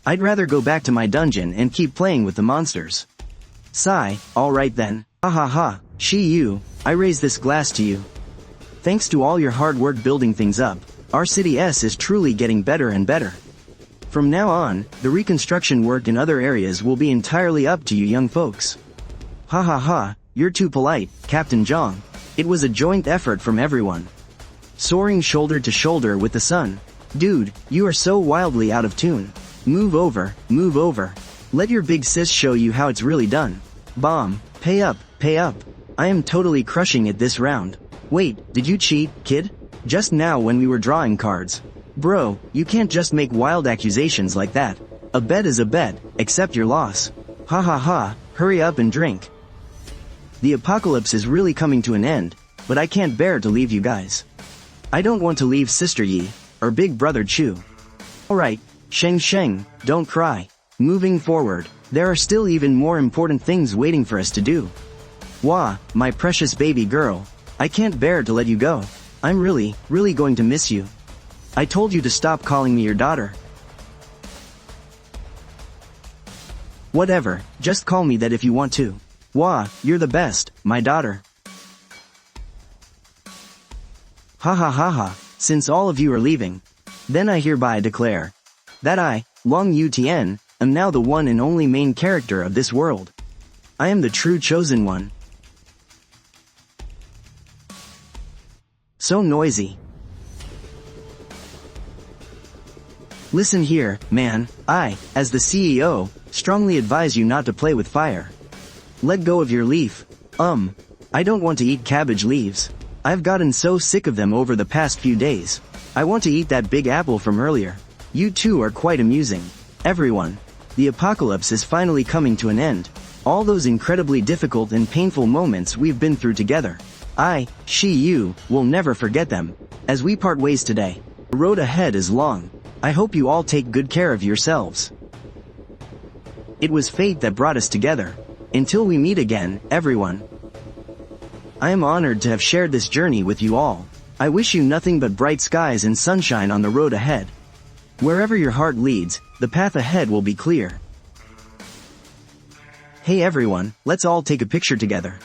I'd rather go back to my dungeon and keep playing with the monsters. Sigh, alright then. Ha ha ha, you, I raise this glass to you. Thanks to all your hard work building things up, our city S is truly getting better and better. From now on, the reconstruction work in other areas will be entirely up to you young folks. Ha ha ha, you're too polite, Captain Zhang. It was a joint effort from everyone. Soaring shoulder to shoulder with the sun. Dude, you are so wildly out of tune. Move over, move over. Let your big sis show you how it's really done. Bomb, pay up, pay up. I am totally crushing it this round. Wait, did you cheat, kid? Just now when we were drawing cards. Bro, you can't just make wild accusations like that. A bet is a bet, accept your loss. Ha ha ha, hurry up and drink. The apocalypse is really coming to an end, but I can't bear to leave you guys. I don't want to leave Sister Yi, or Big Brother Chu. Alright, Sheng, don't cry. Moving forward, there are still even more important things waiting for us to do. Wah, my precious baby girl. I can't bear to let you go. I'm really going to miss you. I told you to stop calling me your daughter. Whatever, just call me that if you want to. Wah, you're the best, my daughter. Ha ha ha ha, since all of you are leaving, then I hereby declare that I, Long Yu Tian, am now the one and only main character of this world. I am the true chosen one. So noisy. Listen here, man, I, as the CEO, strongly advise you not to play with fire. Let go of your leaf. I don't want to eat cabbage leaves. I've gotten so sick of them over the past few days. I want to eat that big apple from earlier. You two are quite amusing. Everyone. The apocalypse is finally coming to an end. All those incredibly difficult and painful moments we've been through together. You, will never forget them. As we part ways today, the road ahead is long. I hope you all take good care of yourselves. It was fate that brought us together. Until we meet again, everyone. I am honored to have shared this journey with you all. I wish you nothing but bright skies and sunshine on the road ahead. Wherever your heart leads, the path ahead will be clear. Hey everyone, let's all take a picture together.